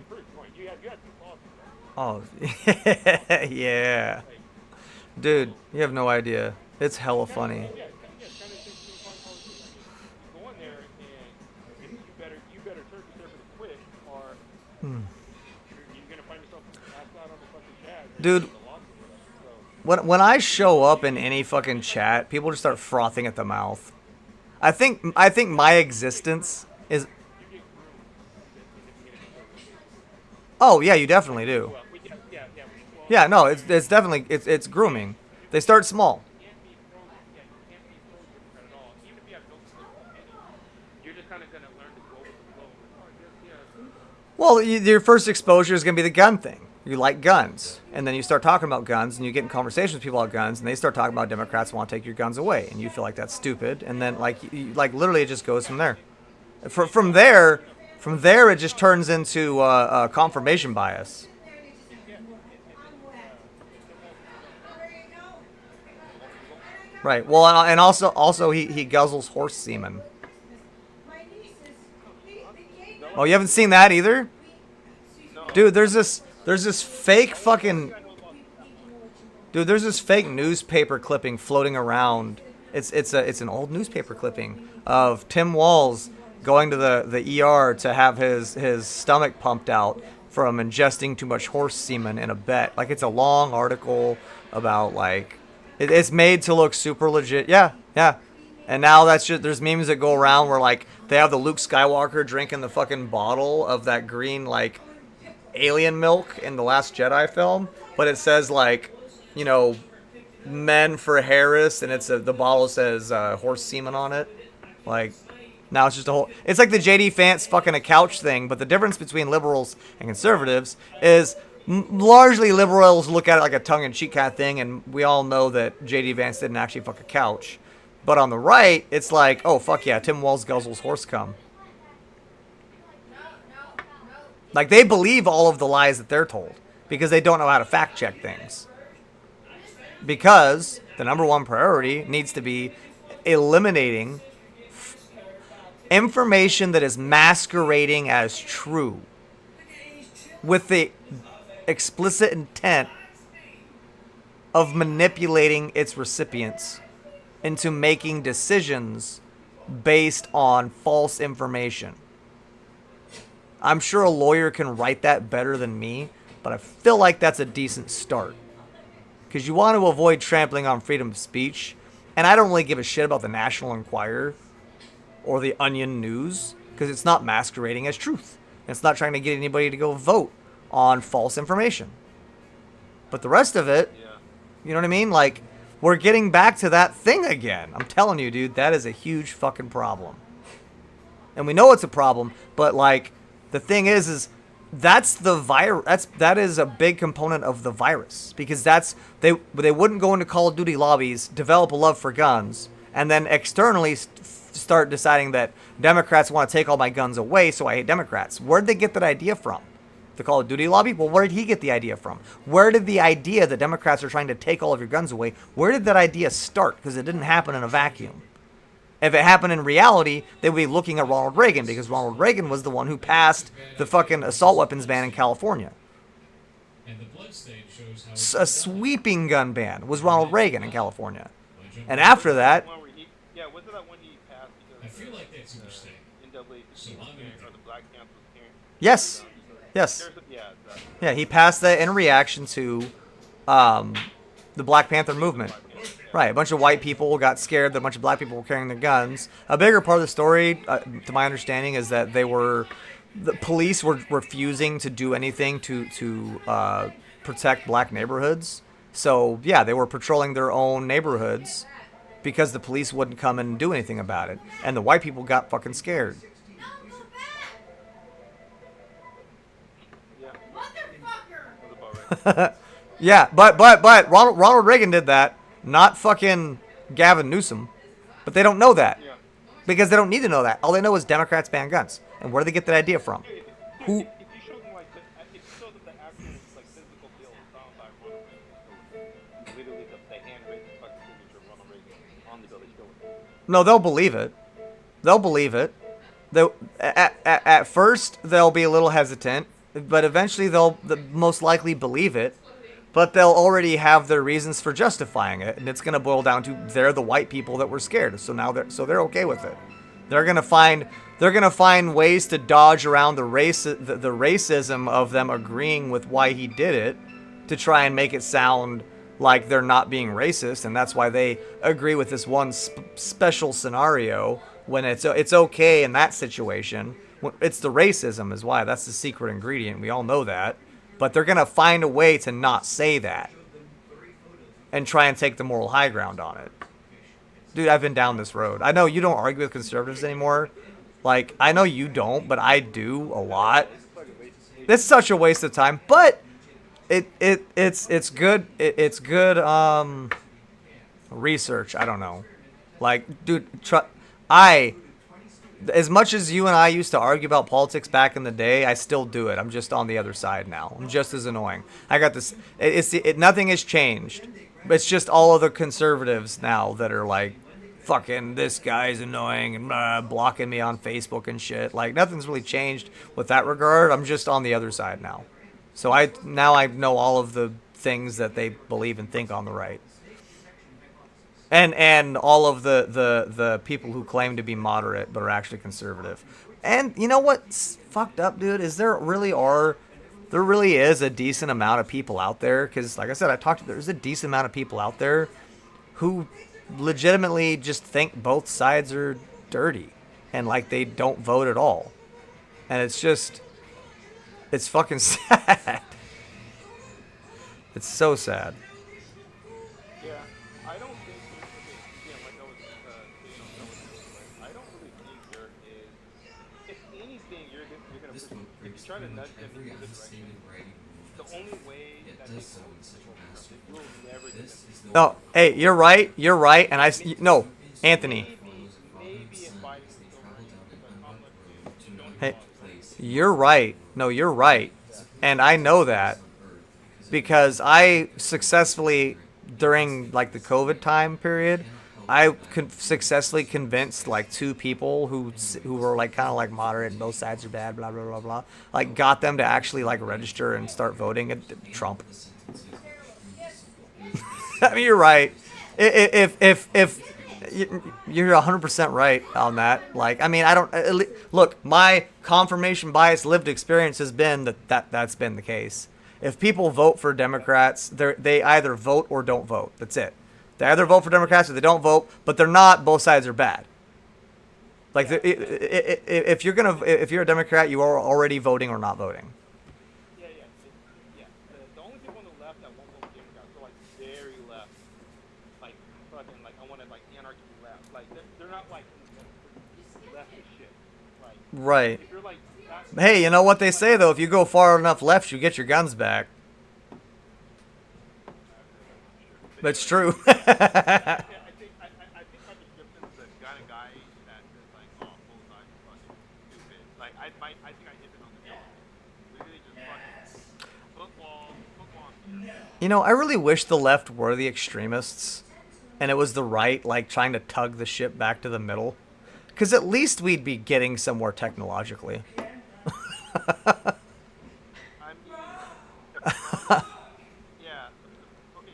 F: you had two causes, right?
A: Oh, yeah. Dude, you have no idea. It's hella funny.
F: Yeah, it's kind of interesting fun conversation. You go in there and you better turn conservative quick, or you're gonna find yourself passed out on the fucking chat.
A: Dude, when I show up in any fucking chat, people just start frothing at the mouth. I think my existence is. Oh yeah, you definitely do. Yeah, no, it's definitely it's grooming. They start small. Well, your first exposure is gonna be the gun thing. You like guns, and then you start talking about guns, and you get in conversations with people about guns, and they start talking about Democrats want to take your guns away, and you feel like that's stupid, and then like literally it just goes from there. From there, it just turns into confirmation bias. Right. Well, and also he guzzles horse semen. Oh, you haven't seen that either, dude. There's this fake fucking. Dude, there's this fake newspaper clipping floating around. It's an old newspaper clipping of Tim Walz going to the ER to have his stomach pumped out from ingesting too much horse semen in a bet. Like it's a long article about like it's made to look super legit. Yeah. And now that's just there's memes that go around where like they have the Luke Skywalker drinking the fucking bottle of that green like alien milk in the Last Jedi film, but it says like, you know, men for Harris, and the bottle says horse semen on it. Like now it's just a whole. It's like the JD Vance fucking a couch thing, but the difference between liberals and conservatives is largely liberals look at it like a tongue-in-cheek kind of thing, and we all know that JD Vance didn't actually fuck a couch. But on the right, it's like, oh fuck yeah, Tim Walz guzzles horse cum. Like, they believe all of the lies that they're told because they don't know how to fact check things. Because the number one priority needs to be eliminating information that is masquerading as true with the explicit intent of manipulating its recipients into making decisions based on false information. I'm sure a lawyer can write that better than me, but I feel like that's a decent start. Because you want to avoid trampling on freedom of speech, and I don't really give a shit about the National Enquirer or the Onion News, because it's not masquerading as truth. It's not trying to get anybody to go vote on false information. But the rest of it, you know what I mean? Like, we're getting back to that thing again. I'm telling you, dude, that is a huge fucking problem. And we know it's a problem, but like, the thing is that's the virus. That is a big component of the virus, because they wouldn't go into Call of Duty lobbies, develop a love for guns, and then externally start deciding that Democrats want to take all my guns away, so I hate Democrats. Where did they get that idea from? The Call of Duty lobby? Well, where did he get the idea from? Where did the idea that Democrats are trying to take all of your guns away, where did that idea start? Because it didn't happen in a vacuum. If it happened in reality, they would be looking at Ronald Reagan, because Ronald Reagan was the one who passed the fucking assault weapons ban in California.
G: And the blood stain shows how
A: A sweeping gun ban was Ronald Reagan in California. And after that,
F: One where he, yeah, wasn't that one he passed because
G: I feel like that's a mistake.
F: NAACP
G: So
F: was
G: I'm
F: carrying,
G: gonna-
F: or the Black Panthers was carrying?
A: yes, yes.
F: There's a, yeah, the,
A: Yeah, he passed that in reaction to the Black Panther movement. Right, a bunch of white people got scared that a bunch of black people were carrying their guns. A bigger part of the story, to my understanding, is that the police were refusing to do anything to protect black neighborhoods. So yeah, they were patrolling their own neighborhoods because the police wouldn't come and do anything about it, and the white people got fucking scared.
F: yeah,
E: Motherfucker!
F: that's about right.
A: Yeah, but Ronald Reagan did that, not fucking Gavin Newsom. But they don't know that.
F: Yeah.
A: Because they don't need to know that. All they know is Democrats ban guns. And where do they get that idea from? Who?
F: If you show them like, if you show them the actual like physical bill signed by Ronald Reagan, literally the handwritten fucking signature of Ronald Reagan on the bill, they show it.
A: No, they'll believe it. They'll believe it. At first, they'll be a little hesitant. But eventually, they'll most likely believe it. But they'll already have their reasons for justifying it, and it's going to boil down to they're the white people that were scared, so now they're okay with it. They're going to find ways to dodge around the racism of them agreeing with why he did it, to try and make it sound like they're not being racist, and that's why they agree with this one special scenario when it's okay in that situation. It's the racism is why. That's the secret ingredient. We all know that. But they're going to find a way to not say that and try and take the moral high ground on it. Dude, I've been down this road. I know you don't argue with conservatives anymore. Like, I know you don't, but I do a lot. It's such a waste of time, but it's good. It's good research. I don't know. Like, dude, as much as you and I used to argue about politics back in the day, I still do it. I'm just on the other side now. I'm just as annoying. I got this. Nothing has changed. It's just all of the conservatives now that are like, fucking, this guy's annoying and blocking me on Facebook and shit. Like, nothing's really changed with that regard. I'm just on the other side now. So I know all of the things that they believe and think on the right. And all of the people who claim to be moderate but are actually conservative. And you know what's fucked up, dude, is there really is a decent amount of people out there, because like I said, there's a decent amount of people out there who legitimately just think both sides are dirty and like they don't vote at all. And it's fucking sad. It's so sad.
F: Yeah, I don't think again, like I was saying, I don't really think there is. If anything, you're gonna
D: This
F: push,
D: book
F: if
D: breaks
F: you're trying to
D: pretty much
F: nudge them
D: every
F: into the direction,
D: unstated writing
F: the only way
D: It
F: that
D: does
F: they
D: so
F: will
D: in such a massive
F: you will never get
D: This
F: them.
D: is the
A: Oh, hey, you're right, and no, Anthony,
F: Maybe if Biden was still running, but I'm like,
A: hey, you're right. No, you're right. And I know that because I successfully, during like the COVID time period, I successfully convinced like two people who were like kind of like moderate and both sides are bad, blah blah blah blah. Like got them to actually like register and start voting at Trump. I mean, you're right. If you're 100% right on that. Like, I mean, I don't look. My confirmation bias lived experience has been that's been the case. If people vote for Democrats, they either vote or don't vote. That's it. They either vote for Democrats or they don't vote, but they're not. Both sides are bad. Like, if you're a Democrat, you are already voting or not voting.
F: Yeah, yeah, yeah. The only people on the left that won't vote Democrats are like very left, like fucking like I wanted like anarchy left. Like they're not like left as shit. Like
A: Right.
F: if you're like
A: Hey, you know what they say though? If you go far enough left, you get your guns back. That's true.
F: I think my description is the kind of guy that is like, oh, both sides are fucking stupid. Like I think I hit it on the nose. Literally just fucking football.
A: You know, I really wish the left were the extremists, and it was the right like trying to tug the ship back to the middle, because at least we'd be getting somewhere technologically.
F: I mean, yeah. Okay.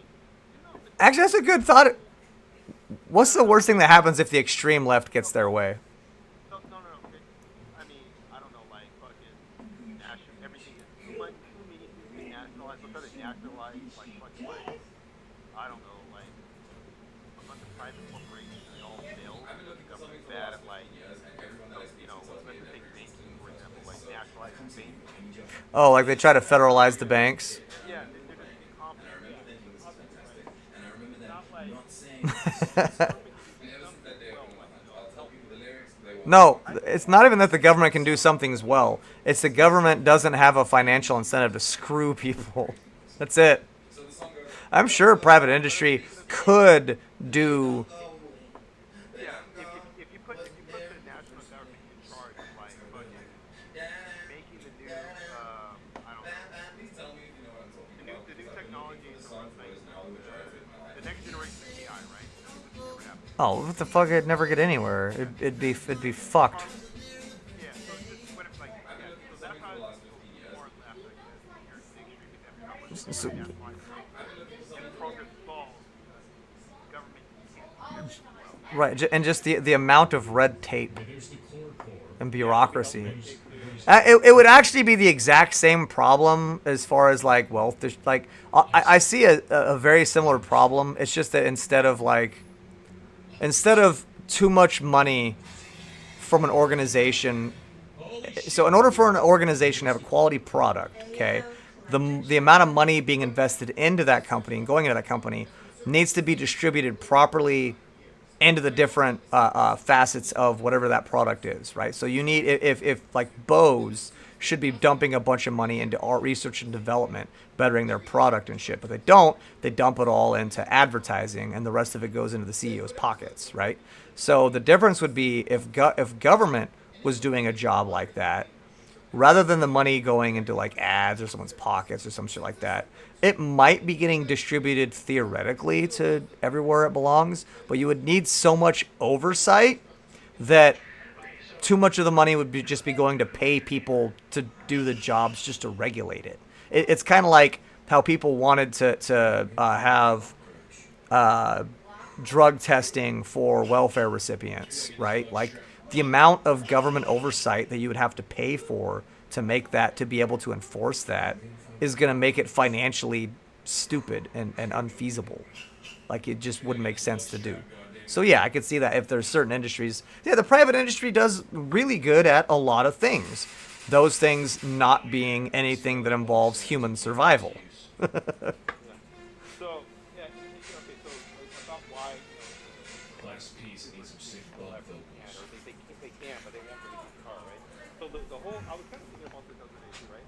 A: Actually, that's a good thought. What's the worst thing that happens if the extreme left gets their way?
F: No. I mean, I don't know, like fucking national. Everything is too many things to be nationalized. Because it's nationalized, like fucking like I don't know, like a bunch of private corporations. They all fail. The government's bad at like let's just take banking for example, like nationalizing banking.
A: Oh, like they try to federalize the banks.
F: Yeah, they're just incompetent.
C: And I remember them
F: Not like
C: not saying
A: No, it's not even that the government can do some things well. It's the government doesn't have a financial incentive to screw people. That's it. I'm sure private industry could do.
F: yeah, if you put the national government in charge of like fucking making the new I don't know the new technologies or like the next generation of AI, right? Which never happened.
A: Oh, what the fuck? It'd never get anywhere. It'd be fucked.
F: Yeah, so it's just what if like yeah, so that's how it's more left, I guess. You're the extreme example. How much
A: So-
F: and progress falls because government can't do well.
A: Right, and just the amount of red tape
G: There's the core
A: and bureaucracy. It would actually be the exact same problem as far as like wealth. Like I see a very similar problem. It's just that instead of too much money from an organization, so in order for an organization to have a quality product, okay, the amount of money being invested into that company and going into that company needs to be distributed properly into the different facets of whatever that product is, right? So you need, if like Bose should be dumping a bunch of money into art research and development, bettering their product and shit, but they don't. They dump it all into advertising, and the rest of it goes into the CEO's pockets, right? So the difference would be if government was doing a job like that, rather than the money going into like ads or someone's pockets or some shit like that, it might be getting distributed theoretically to everywhere it belongs, but you would need so much oversight that too much of the money would just be going to pay people to do the jobs just to regulate it. It's kind of like how people wanted to have drug testing for welfare recipients, right? Like the amount of government oversight that you would have to pay for to make that, to be able to enforce that, is going to make it financially stupid and unfeasible. Like it just wouldn't make sense to do. So yeah, I could see that if there's certain industries. Yeah, the private industry does really good at a lot of things. Those things not being anything that involves human survival.
F: So yeah, okay. So about why
G: Class P's needs some sick blood
F: can,
G: vocals.
F: or they can, but they won't release the car, right? So the whole I was kind of thinking about this other day too, right?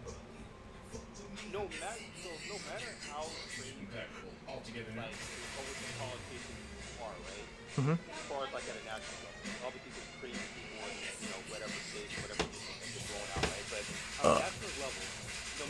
F: No matter how crazy
G: Impeccable. All together now.
F: like Republican politicians are, right?
A: Mhm.
F: As far as like at a national level, obviously there's crazy people in whatever state, whatever district that get blown out, right? But on a national level,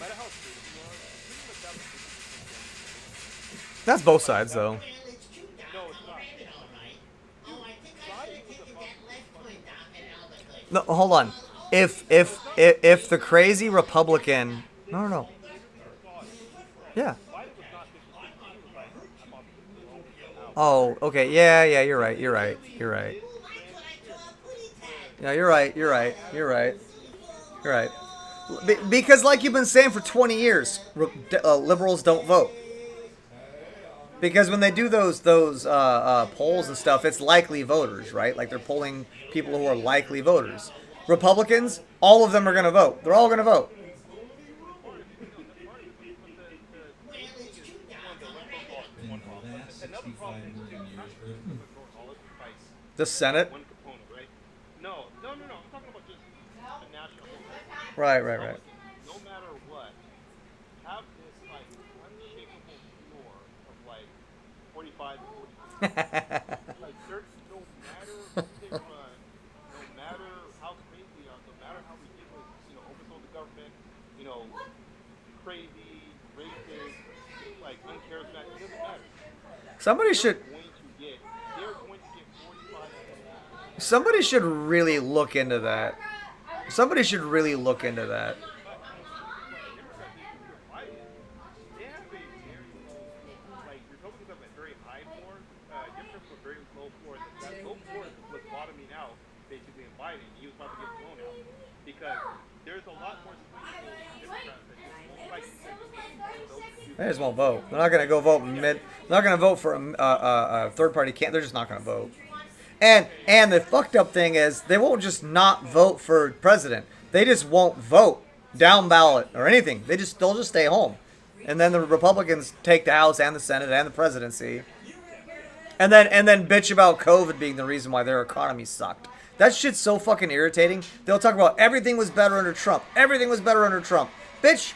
F: matter how crazy you are, you pretty much have a 50% chance of winning.
A: That's both
F: Like
A: sides,
F: that's
A: though.
B: Well, it's too dark
F: no,
B: on
F: it's
B: the
F: not.
B: rabbit hole, right? Oh,
F: Dude,
B: I think I should
F: Friday
B: have
F: was
B: taken
F: about
B: that
F: to be
B: left
F: fucking
B: point down at Albuquerque.
A: No, hold on. If
F: no,
A: if
F: it's not.
A: if, if the
F: It's not
A: crazy
F: about that.
A: Republican, no, no, no,
F: You literally saw it.
A: yeah.
F: Friday was not 50-50. He was like, I'm about to get blown the fuck out.
A: Oh, okay, yeah, yeah. You're
F: He
A: right. You're right.
F: literally
A: You're right.
F: did
B: Ooh,
F: the
B: that's what I call
F: transparent
B: a booty tag.
F: where
A: Yeah, you're right. You're
F: he
A: right.
F: had
A: You're right.
B: Super
A: You're right.
B: Bowl.
A: Because, like you've been saying for 20 years, liberals don't vote. Because when they do those polls and stuff, it's likely voters, right? Like they're polling people who are likely voters. Republicans, all of them are going to vote. They're all going to vote.
F: that's part of it. No, that's part of it. But
B: Well,
F: the thing
B: it's
F: is,
B: too
F: one,
B: dark
F: the
B: on the
F: electoral
B: rabbit
F: college is
B: hole.
F: one problem. But another problem is too. It's not just the electoral college. It's like
A: The Senate.
F: one component, right? No, no, no, no. I'm talking about just the national vote.
A: Right, right, right.
F: Republicans, no matter what, have this like unshakable floor of like 45 to 40%. Like they're no matter who they run, no matter how crazy they are, no matter how ridiculous, overthrow the government, you know, crazy, racist, like uncharismatic, it doesn't matter.
A: Somebody
F: They're
A: should
F: going to get they're going to get 45 to 50%.
A: somebody should really look into that. Somebody should really look into that.
F: But the thing is, like Democrats, if you're Biden, they have a very low floor. Like Republicans have a very high floor. Democrats have a very low floor. And that low floor was bottoming out basically in Biden. He was about to get blown out because there's a lot more swing votes in Democrats that just won't like you said, just won't vote.
A: They just won't vote. They're not going to go vote mid. They're not going to vote for a third party can't. They're just not going to vote. And the fucked up thing is they won't just not vote for president. They just won't vote down ballot or anything. They'll just stay home. And then the Republicans take the House and the Senate and the presidency. And then bitch about COVID being the reason why their economy sucked. That shit's so fucking irritating. They'll talk about everything was better under Trump. Everything was better under Trump. Bitch,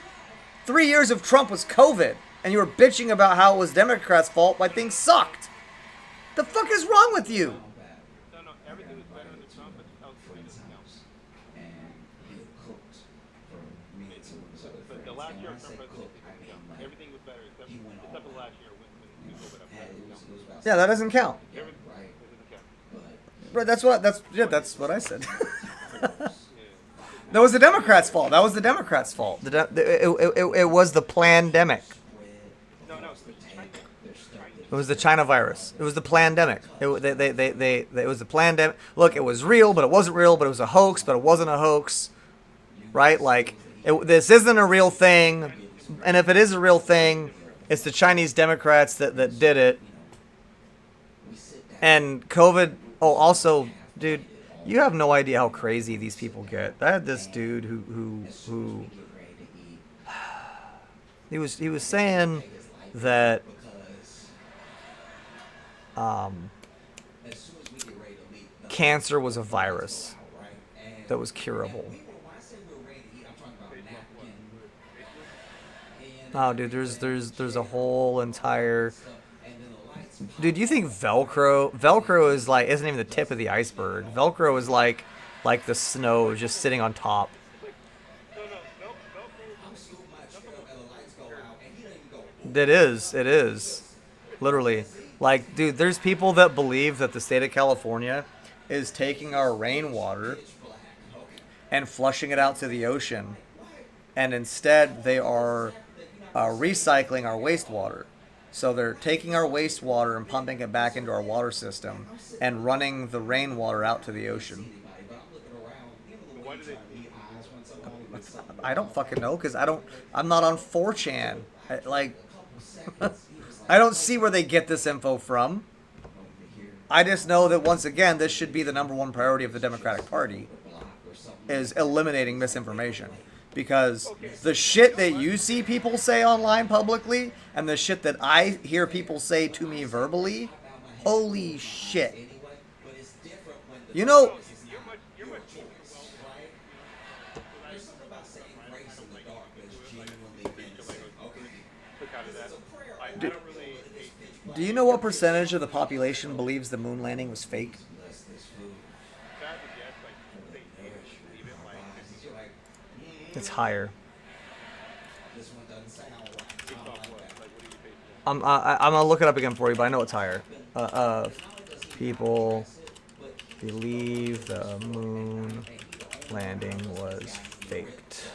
A: 3 years of Trump was COVID. And you were bitching about how it was Democrats' fault why things sucked. The fuck is wrong with you?
F: No, everything was better under Trump, but 2020 doesn't count. But the last year of Trump presidency doesn't count. Everything was better except for the last year when we go with that doesn't count.
A: Yeah, that doesn't count.
F: Everything doesn't count.
A: Right, that's what I said. That was the Democrats' fault. That was the Democrats' fault. It was the pandemic.
F: No, it's China.
A: It was the China virus. It was the pandemic. It was the pandemic. Look, it was real, but it wasn't real. But it was a hoax, but it wasn't a hoax. Right? Like this isn't a real thing. And if it is a real thing, it's the Chinese Democrats that did it. And COVID. Oh, also, dude, you have no idea how crazy these people get. I had this dude who he was saying that cancer was a virus that was curable. Oh, dude, there's a whole entire. Dude, you think Velcro is like isn't even the tip of the iceberg. Velcro is like the snow just sitting on top. It is. Literally. Like, dude, there's people that believe that the state of California is taking our rainwater and flushing it out to the ocean. And instead, they are recycling our wastewater. So they're taking our wastewater and pumping it back into our water system and running the rainwater out to the ocean.
F: Why do they?
A: I don't fucking know because I'm not on 4chan. I don't see where they get this info from. I just know that once again, this should be the number one priority of the Democratic Party is eliminating misinformation. Because the shit that you see people say online publicly and the shit that I hear people say to me verbally, holy shit. You know,
F: You're much more well.
A: do you know what percentage of the population believes the moon landing was fake? It's higher. I'm gonna look it up again for you, but I know it's higher. People believe the moon landing was faked.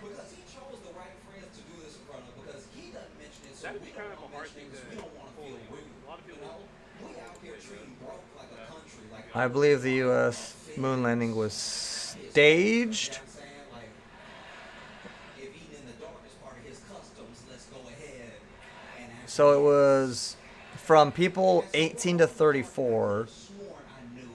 C: Because he chose the right friends to do this in front of, because he doesn't mention it, so
F: That'd
C: we
F: be
C: don't
F: kind of a
C: want to
F: hard
C: mention
F: thing
C: it
F: to
C: because we don't want to feel
F: fully.
C: rude.
F: A lot of
C: You
F: people.
C: know, we out here treating broke like a country, like
A: I believe the U.S. moon landing was staged.
C: I'm saying, like, if eating in the dark is part of his customs, let's go ahead and actually
A: So it was from people 18 to 34,
C: sworn I knew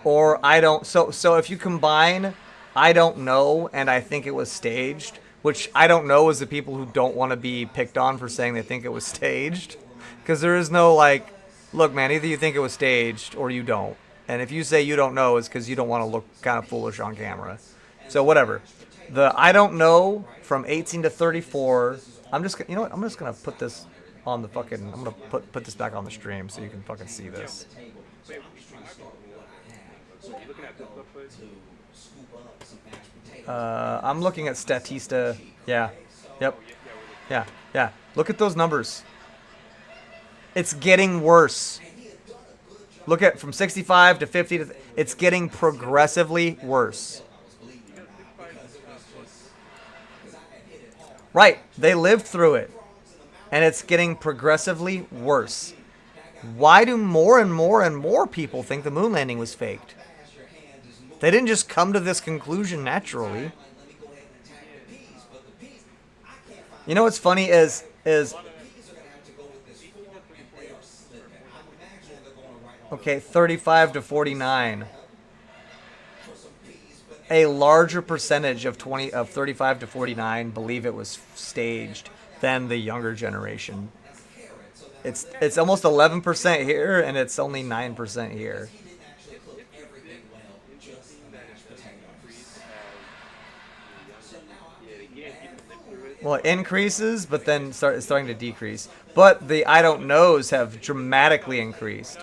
C: how
A: or I don't. So if you combine, I don't know, and I think it was staged. Which I don't know is the people who don't want to be picked on for saying they think it was staged, because there is no like, look, man, either you think it was staged or you don't. And if you say you don't know, it's because you don't want to look kind of foolish on camera. So whatever. The I don't know from 18 to 34. You know what? I'm just gonna put this on the fucking. I'm gonna put this back on the stream so you can fucking see this.
F: Wait, we might be looking at looking at this stuff, but
A: I'm looking at Statista. Yeah. Yep.
F: yeah, we're looking.
A: Yeah. Yeah. Look at those numbers. It's getting worse. Look at from 65 to 50 to. It's getting progressively worse.
F: Because 65 is plus.
A: Right. They lived through it. And it's getting progressively worse. Why do more and more and more people think the moon landing was faked? They didn't just come to this conclusion naturally. You know what's funny is okay, 35 to 49. A larger percentage of 35 to 49 believe it was staged than the younger generation. It's almost 11% here, and it's only 9% here. Well, it increases, but then it's starting to decrease. But the I don't knows have dramatically increased.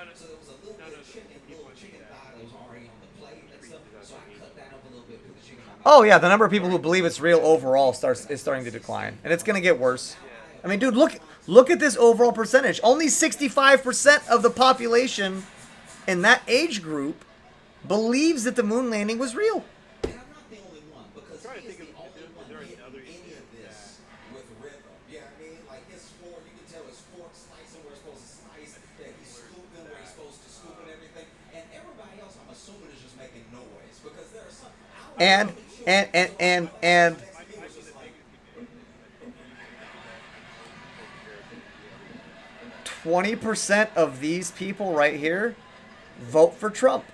A: Oh yeah, the number of people who believe it's real overall is starting to decline, and it's gonna get worse. I mean, dude, look at this overall percentage. Only 65% of the population in that age group believes that the moon landing was real.
C: And I'm not the only one, because he is the only one hitting any of this with rhythm. Yeah, I mean, like his fork, you can tell his fork slicing where it's supposed to slice, that he's scooping where he's supposed to scoop and everything. And everybody else, I'm assuming, is just making noise, because there are some.
A: And 20% of these people right here vote for Trump.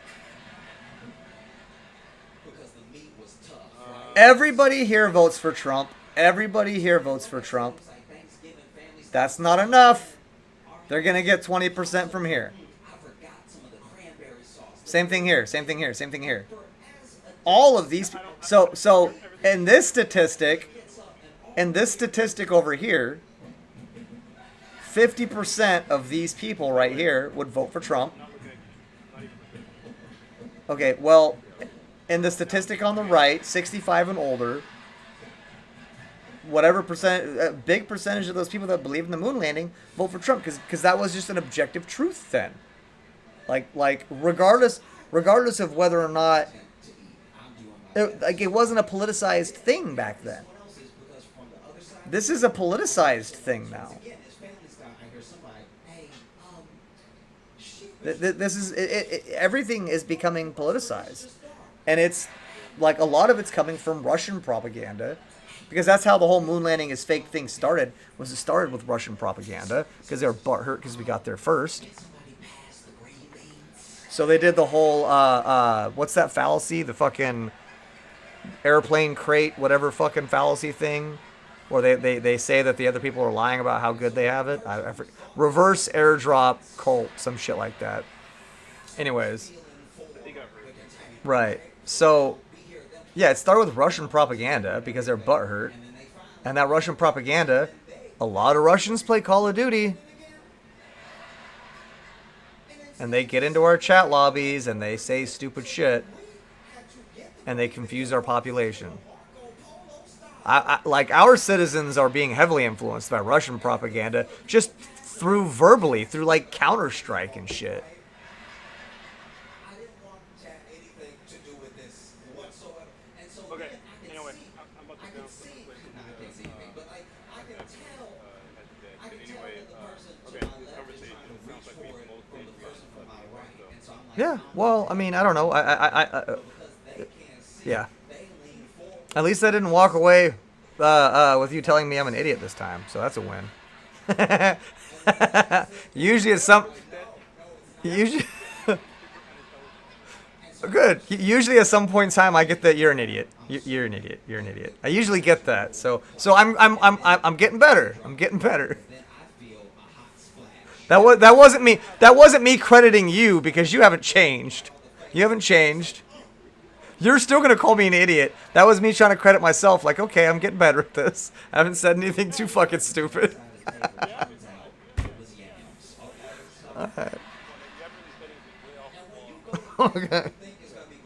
C: Because the meat was tough, right?
A: Everybody here votes for Trump. Everybody here votes for Trump. That's not enough. They're going to get 20% from here.
C: I forgot some of the cranberry sauce.
A: Same thing here. Same thing here. Same thing here. All of these. So in this statistic over here, 50% of these people right here would vote for Trump. Okay, well, in the statistic on the right, 65 and older, whatever percent, a big percentage of those people that believe in the moon landing vote for Trump, because that was just an objective truth then. Like regardless of whether or not it wasn't a politicized thing back then. This is a politicized thing now. This is everything is becoming politicized, and it's like a lot of it's coming from Russian propaganda, because that's how the whole moon landing is fake thing started. It started with Russian propaganda because they were butthurt because we got there first. So they did the whole what's that fallacy? The fucking airplane crate, whatever fucking fallacy thing, where they say that the other people are lying about how good they have it. Reverse airdrop cult, some shit like that. Anyways, right. So, yeah, it started with Russian propaganda because they're butthurt, and that Russian propaganda, a lot of Russians play Call of Duty, and they get into our chat lobbies and they say stupid shit, and they confuse our population. Like our citizens are being heavily influenced by Russian propaganda, just through verbally, through like Counter-Strike and shit.
C: I didn't want to have anything to do with this whatsoever. And so
F: Okay.
C: then I can
F: Anyway,
C: see,
F: I'm about to
C: I can
F: bounce to my
C: see,
F: question.
C: no, I can't see anything, but like I can tell, I can tell
F: Anyway,
C: that the person to
F: okay,
C: my
F: this
C: left is
F: conversation
C: trying to
F: sounds
C: reach
F: like
C: for
F: we've
C: it
F: mostly
C: from the
F: agreed on
C: person from my
F: stuff,
C: right.
F: so.
C: And so I'm like,
A: Yeah.
C: I'm
A: Well, I
C: gonna
A: mean,
C: tell
A: I don't know.
C: but because they can't see,
A: Yeah.
C: they lean forward.
A: At least I didn't walk away with you telling me I'm an idiot this time, so that's a win. Usually it's some. Usually. Good. Usually at some point in time I get that you're an idiot. You're an idiot. You're an idiot. I usually get that. So I'm getting better. I'm getting better.
C: Then I feel a hot splash.
A: That wasn't me. That wasn't me crediting you because you haven't changed. You haven't changed. You're still gonna call me an idiot. That was me trying to credit myself. Like, okay, I'm getting better at this. I haven't said anything too fucking stupid. Alright. Okay.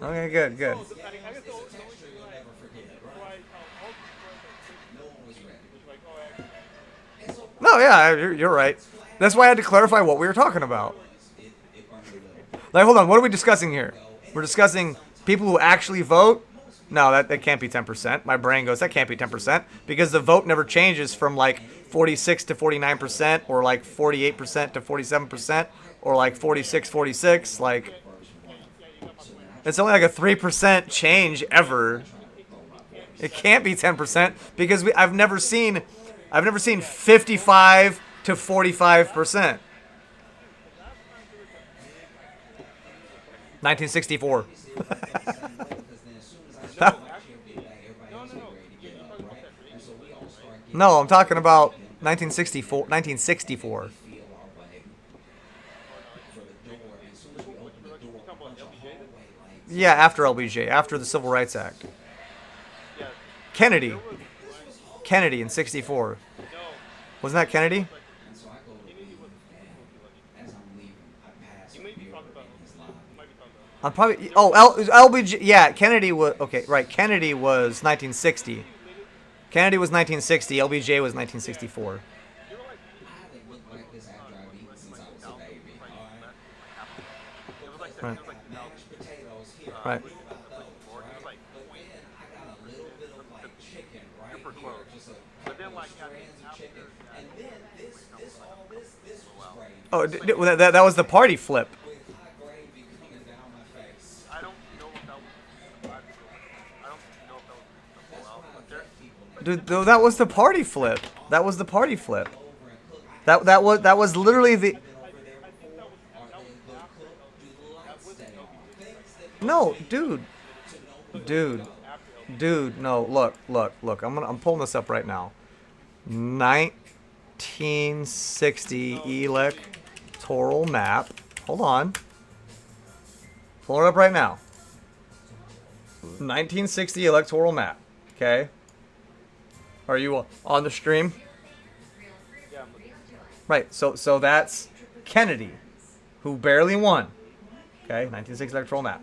A: Okay, good, good. No, yeah, you're right. That's why I had to clarify what we were talking about. Like, hold on, what are we discussing here? We're discussing people who actually vote? No, that can't be 10%. My brain goes, that can't be 10%, because the vote never changes from like 46 to 49%, or like 48% to 47%, or like 46, 46. Like, it's only like a 3% change ever. It can't be 10% because I've never seen 55 to 45%. 1964. No, I'm talking about 1964. 1964. Yeah, after LBJ, after the Civil Rights Act. Kennedy. Kennedy in 64. Wasn't that Kennedy? I'm probably. Oh, LBJ. Yeah, Kennedy was. Okay, right. Kennedy was 1960. Kennedy was 1960. LBJ was 1964. Right. Right. Oh, that was the party flip. Dude, that was the party flip. That was the party flip. That was literally the. No, dude. No, look. I'm pulling this up right now. 1960 electoral map. Hold on. Pulling it up right now. 1960 electoral map. Okay. Are you on the stream? Right. So that's Kennedy, who barely won. Okay. 1960 electoral map.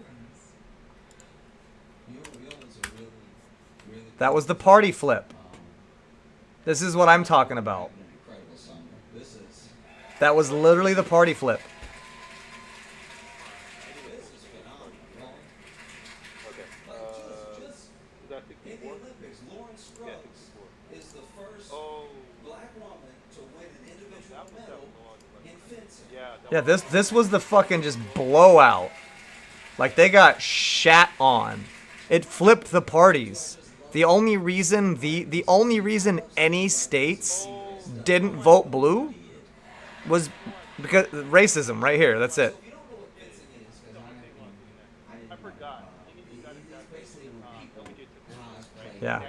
A: That was the party flip. This is what I'm talking about. That was literally the party flip.
C: In the Olympics, Lauren Scruggs is the first black woman to win an individual medal in fencing.
A: Yeah, this was the fucking just blowout. Like, they got shat on. It flipped the parties. The only reason any states didn't vote blue was because racism right here. That's it. Yeah.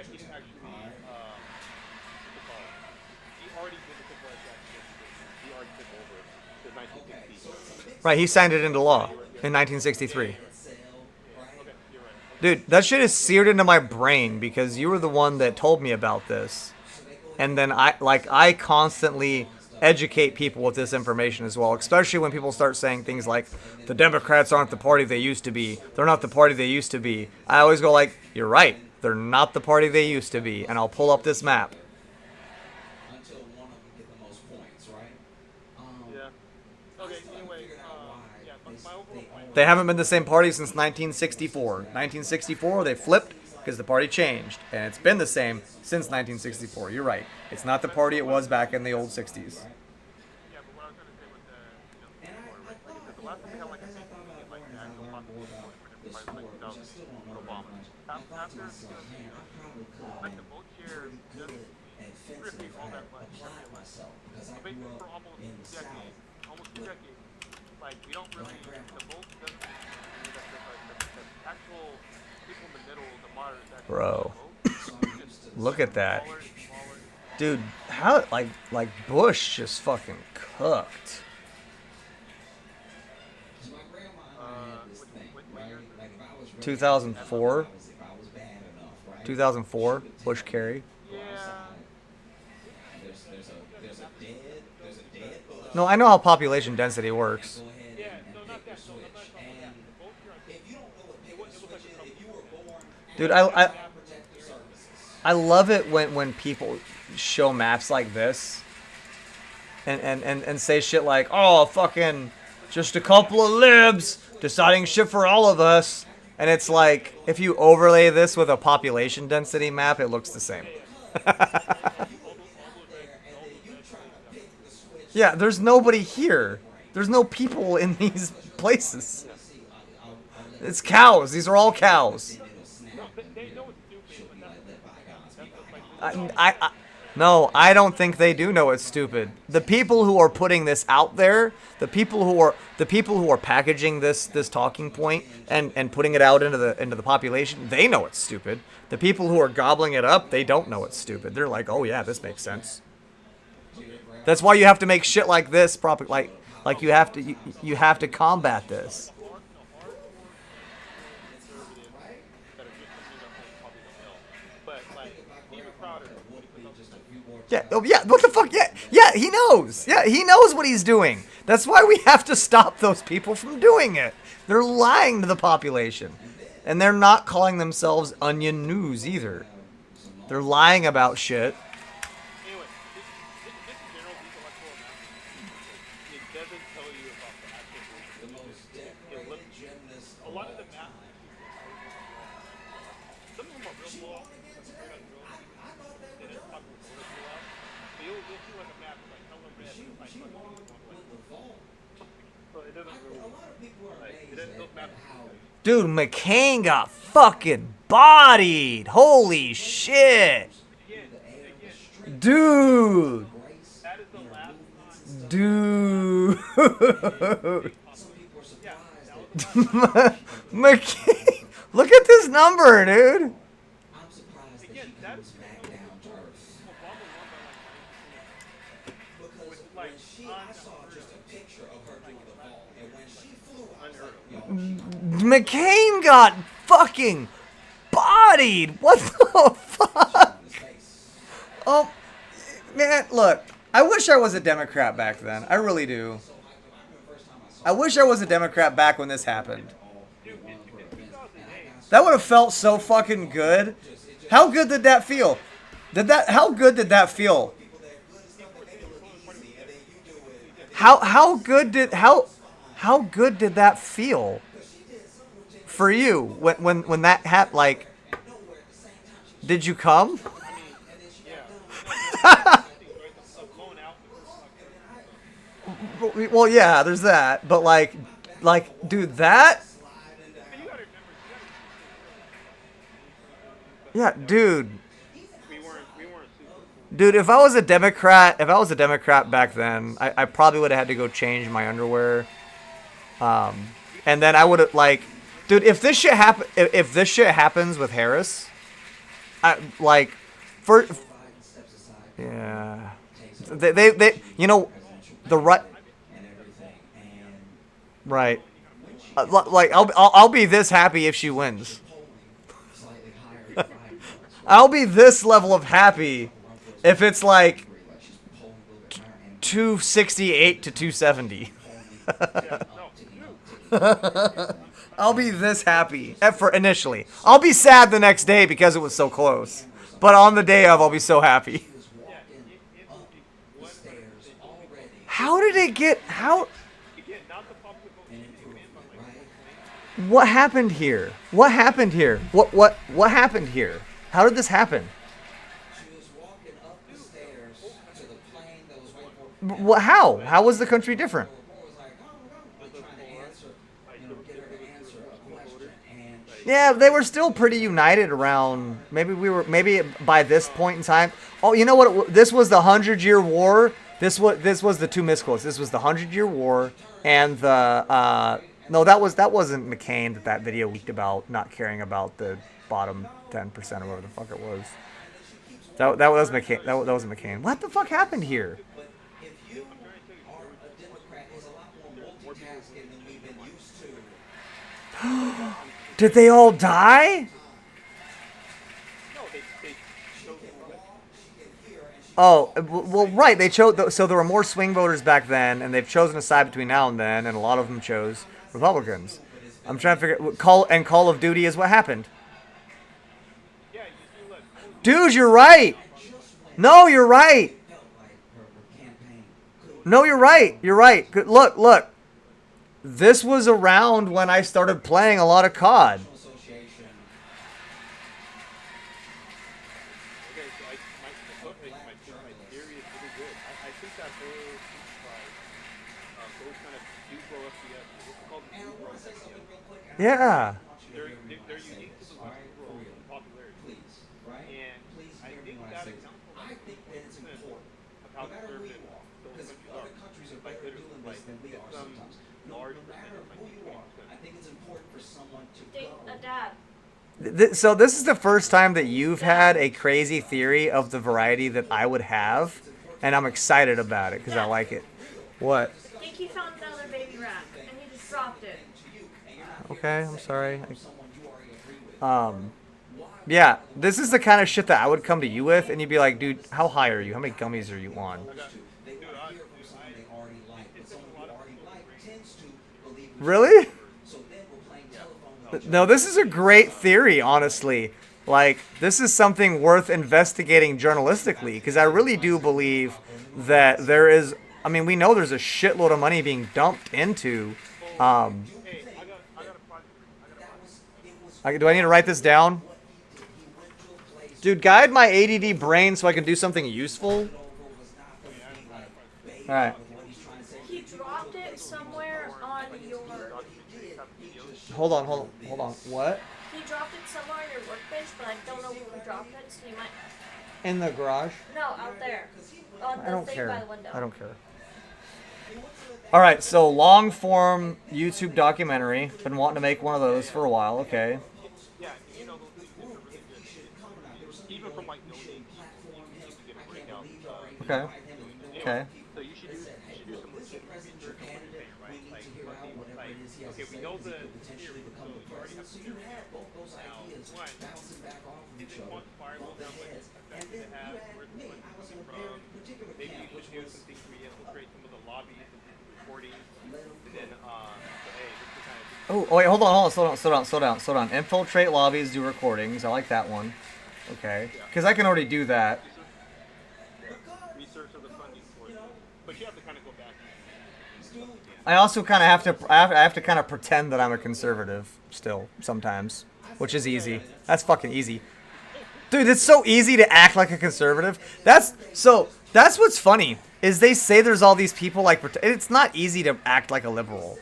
A: Right, he signed it into law in 1963. Dude, that shit is seared into my brain because you were the one that told me about this. And then I constantly educate people with this information as well, especially when people start saying things like the Democrats aren't the party they used to be. They're not the party they used to be. I always go like, you're right. They're not the party they used to be. And I'll pull up this map.
C: until one of them get the most points, right?
F: Yeah. Okay. Anyway, yeah. My overall point.
A: They haven't been the same party since 1964. 1964, they flipped because the party changed. And it's been the same since 1964. You're right. It's not the party it was back in the old 60s.
F: Yeah, but what I was gonna say with the, before, right? Like, the last time we had like a big meeting, like the actual population vote for different parties, like 2000 with Obama. After 2000 years, like the vote share just ripping all that much every election. So basically, for almost 2 decades, like we don't really, the vote doesn't mean that the actual people in the middle, the moderates, actually
A: Bro.
F: vote.
A: Look at that.
F: Smaller and smaller.
A: Dude, how, like Bush just fucking cooked.
C: My grandma and I had this thing, right? Like if I was
A: 2004?
C: if I was bad enough, right?
A: 2004, Bush Kerry.
F: Yeah.
C: There's a dead bus.
A: No, I know how population density works.
C: Go ahead
F: Yeah,
C: and
F: no,
C: pick
F: not
C: the
F: that. No, I'm
C: switch.
F: not talking about that.
C: And
F: The vote share, I think,
C: if you don't know what pick the switch is, if you were born
A: Dude,
C: after
A: I
C: protective services,
A: I love it when people show maps like this and say shit like, oh, fucking just a couple of libs deciding shit for all of us. And it's like, if you overlay this with a population density map, it looks the same. Yeah, there's nobody here. There's no people in these places. It's cows. These are all cows.
F: no, they know it's stupid, but that's the, like,
A: No, I don't think they do know it's stupid. The people who are putting this out there, the people who are packaging this talking point and putting it out into the population, they know it's stupid. The people who are gobbling it up, they don't know it's stupid. They're like, "Oh yeah, this makes sense." That's why you have to make shit like this proper, like you have to combat this.
F: but like even prouder.
A: Yeah, oh yeah, what the fuck? Yeah, he knows. Yeah, he knows what he's doing. That's why we have to stop those people from doing it. They're lying to the population. And they're not calling themselves Onion News either. They're lying about shit.
F: Anyway, just in general, these electoral maps, it doesn't tell you about the actual vote.
C: the most decorated gymnast
F: A
C: of
F: lot
C: all
F: of the maps,
C: time.
F: some of them are real small, some are not real. They just talk with voters real loud. But you'll see like a map with like hella red,
C: She
F: like
C: won
F: like,
C: with the vault.
F: so it doesn't really.
C: A lot of people are
F: Like,
C: amazed
F: those
C: at
F: maps.
C: how
A: Dude, McCain got fucking bodied. Holy shit. Dude.
F: That is the last time.
A: Dude.
C: some people are surprised that
A: McCain. Look at this number, dude.
C: I'm surprised that
F: Again,
C: she
F: that's
C: comes back down to earth.
F: Obama won by like 90%.
C: Because
F: like,
C: I saw just a picture of her doing the vault, and when she flew, I was
F: Unheard
C: like, yo,
A: McCain got fucking bodied. What the fuck?
C: his face.
A: Oh, man, look. I wish I was a Democrat back then. I really do. I wish I was a Democrat back when this happened. That would have felt so fucking good. How good did that feel? How good did that feel? How good did that feel for you when that happened? Like, did you come? Well, yeah, there's that, but like, dude, that. Yeah, dude.
F: We weren't super.
A: Dude, if I was a Democrat back then, I probably would have had to go change my underwear. And then I would have dude, if this shit happens with Harris, yeah, they you know, the right, right, I'll be this happy if she wins. I'll be this level of happy if it's like 268 to 270. I'll be this happy for initially. I'll be sad the next day because it was so close. But on the day of, I'll be so happy. How did it get? How? What happened here? What happened here? What happened here? How did this happen?
C: She was walking up the stairs to the plane that was waiting for.
A: What? How? How was the country different?
C: The report was like, oh, like trying to answer, get her to answer a question, and
A: Yeah, they were still pretty united around. Maybe by this point in time. Oh, you know what? This was the 100-Year War. This was the two misquotes. This was the 100-Year War and the no, that wasn't McCain that video leaked about not caring about the bottom 10% or whatever the fuck it was. That was McCain. That wasn't McCain. What the fuck happened here?
C: but if you are a Democrat, there's a lot more multitasking than we've been used to.
A: Did they all die?
F: No, they showed
A: Oh, well, right. They chose. So there were more swing voters back then, and they've chosen a side between now and then, and a lot of them chose Republicans. I'm trying to figure. Call of Duty is what happened.
F: yeah, you see, look,
A: Dude, you're right. No, you're right.
C: Felt like her campaign could
A: No, you're right. You're right. Look. This was around when I started playing a lot of COD.
C: Association.
F: okay, so my theory is really good. I think that whole ceasefire, those kind of do blow up the it's called the
C: And I
F: do blow
C: want
F: up
C: to say
F: the
C: something real quick.
A: Yeah.
F: They're unique to the Western world in popularity.
C: Please, right?
F: And
C: Please
F: I
C: hear me
F: think
C: when I
F: that
C: say this.
F: accounts for
C: I
F: like
C: think that it's
F: 40%
C: important.
F: of how
C: No matter who
F: conservative
C: you are,
F: those
C: because
F: countries
C: other
F: are.
C: countries are
F: Like
C: better
F: there's
C: doing this
F: like
C: than we
F: it's
C: are
F: some
C: sometimes. No
F: large
C: matter
F: percentage, like
C: who you are,
F: 50%.
C: I think it's important for someone to
H: Date
C: go.
H: a dad.
A: So this is the first time that you've had a crazy theory of the variety that I would have, and I'm excited about it because I like it. What?
H: I think he found another baby rat, and he just dropped it.
A: Okay, I'm sorry.
C: Someone you already agree with.
A: Yeah, this is the kind of shit that I would come to you with, and you'd be like, dude, how high are you? How many gummies are you on?
C: They want to hear from someone they already like, but someone you already like tends to believe.
A: Really?
C: So then we're playing telephone with each
A: No, this is a great theory, honestly. Like, this is something worth investigating journalistically, because I really do believe that there is. I mean, we know there's a shitload of money being dumped into.
F: Hey, I got a project.
A: Do I need to write this down? Dude, guide my ADD brain so I can do something useful. All right.
H: He dropped it somewhere on your.
A: Hold on. What?
H: He dropped it somewhere on your workbench, but I don't know where he dropped it, so you might.
A: In the garage?
H: No, out there. On the
A: I don't
H: thing
A: care.
H: by the window.
A: I don't care. All right, so long form YouTube documentary. Been wanting to make one of those for a while. Okay.
F: Yeah, you know, those things are really good. Even from like no name people, you can get a breakout.
A: Okay. Okay.
F: So you should do some legitimate research on what you're saying, right? Like, okay, we know the theory, so you already have
C: So
F: the
C: you
F: theory.
C: had both those ideas
F: one,
C: bouncing back off of
F: Is
C: each
F: it
C: other,
F: quantifiable
C: bump
F: how much
C: heads.
F: effect
C: And
F: it
C: then
F: has?
C: you had
F: Where's the
C: me.
F: money
C: I was in
F: coming
C: a very
F: from?
C: particular
F: Maybe
C: camp,
F: you
C: which
F: should do
C: was
F: some things where you infiltrate some of the lobbies and do some recordings,
C: let 'em
F: and then so hey, this is the kind of thing.
A: Oh, wait, hold on. Slow down. Infiltrate lobbies, do recordings. I like that one. Okay. Because I can already do that.
F: Research of the funding for it, but you have to kind of go back.
A: I also kind of I have to kind of pretend that I'm a conservative still sometimes, which is easy. That's fucking easy. Dude, it's so easy to act like a conservative. That's what's funny is they say there's all these people like it's not easy to act like a liberal.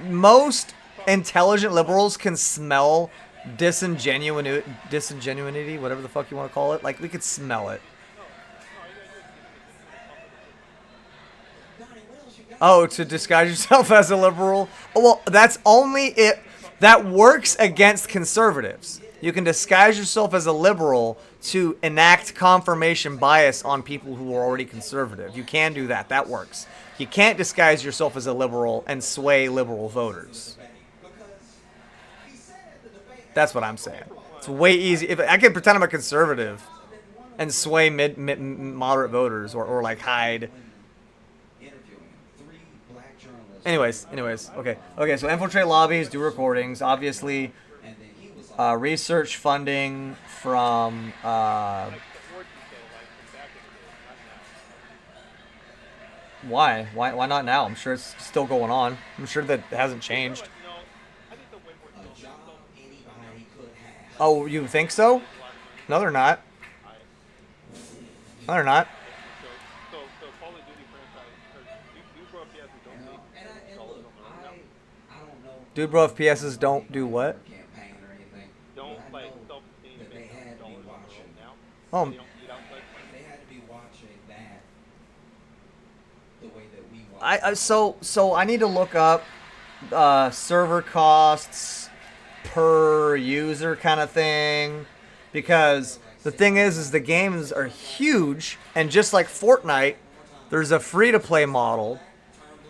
A: Most intelligent liberals can smell disingenuity, whatever the fuck you want to call it. Like we could smell it. Oh, to disguise yourself as a liberal? Oh, well, that's only it. That works against conservatives. You can disguise yourself as a liberal to enact confirmation bias on people who are already conservative. You can do that. That works. You can't disguise yourself as a liberal and sway liberal voters. That's what I'm saying. It's way easy. If I can pretend I'm a conservative and sway moderate voters or like hide.
C: interviewing 3 black
A: Anyways. Okay. So infiltrate lobbies, do recordings. Obviously,
C: And then he was like,
A: research funding from
F: Like the orgy though, like from back in the day, not now.
A: why? Why not now? I'm sure it's still going on. I'm sure that it hasn't
F: They're
A: changed.
F: like, I think they're way more
C: a
F: still. They're
C: job
F: still,
C: anybody could have.
A: Oh, you think so?
F: a lot of money.
A: No, they're not.
F: I
A: No, they're not.
F: so Call of Duty franchise or do bro PSs don't make
C: And
F: dollars
C: look,
F: on their own now.
C: I don't know.
A: Dude, bro, if PSs don't do what?
C: Campaign or anything.
F: Don't
C: but I
F: like
C: know
F: self-esteem
C: that they
F: make
C: had to be
F: dollars on their
C: watching.
F: own now.
A: Oh,
F: They don't need outside money.
C: They had to be watching that the way that we watch.
A: so I need to look up server costs per user kind of thing, because the thing is the games are huge, and just like Fortnite, there's a free to play model,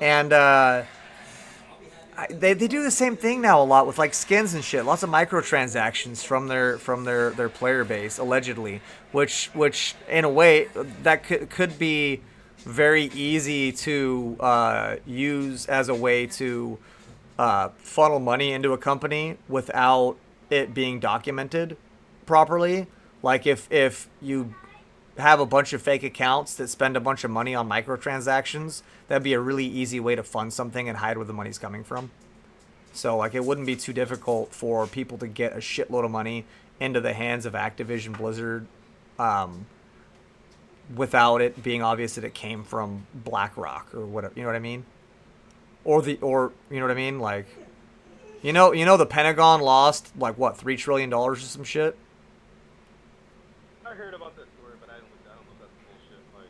A: and they do the same thing now a lot with like skins and shit. Lots of microtransactions from their player base allegedly, which in a way that could be very easy to use as a way to funnel money into a company without it being documented properly. Like if you have a bunch of fake accounts that spend a bunch of money on microtransactions, that'd be a really easy way to fund something and hide where the money's coming from. So like it wouldn't be too difficult for people to get a shitload of money into the hands of Activision Blizzard without it being obvious that it came from BlackRock or whatever, you know what I mean? Or you know what I mean? Like you know the Pentagon lost like what, $3 trillion or some shit?
F: I heard about that story, but I don't know if that's bullshit. Like,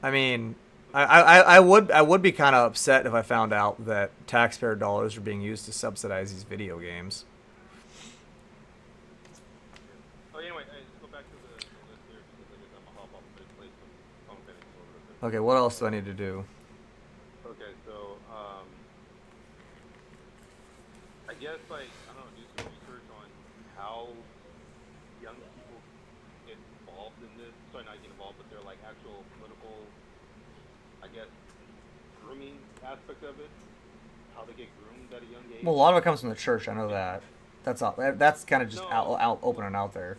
A: I mean, I would be kind of upset if I found out that taxpayer dollars are being used to subsidize these video games.
F: oh, anyway, hey, let's go back to the list here because I guess I'm gonna hop off and play some Fantasy over there.
A: Okay, what else do I need to do?
F: Okay, so I guess like I don't know, do some research on how young people get involved in this. Sorry, not get involved, but they're like actual political, I guess, grooming aspect of it. How they get groomed at a young age.
A: Well, a lot of it comes from the church. I know that. That's all. That's kind of just
F: No.
A: out open and out there.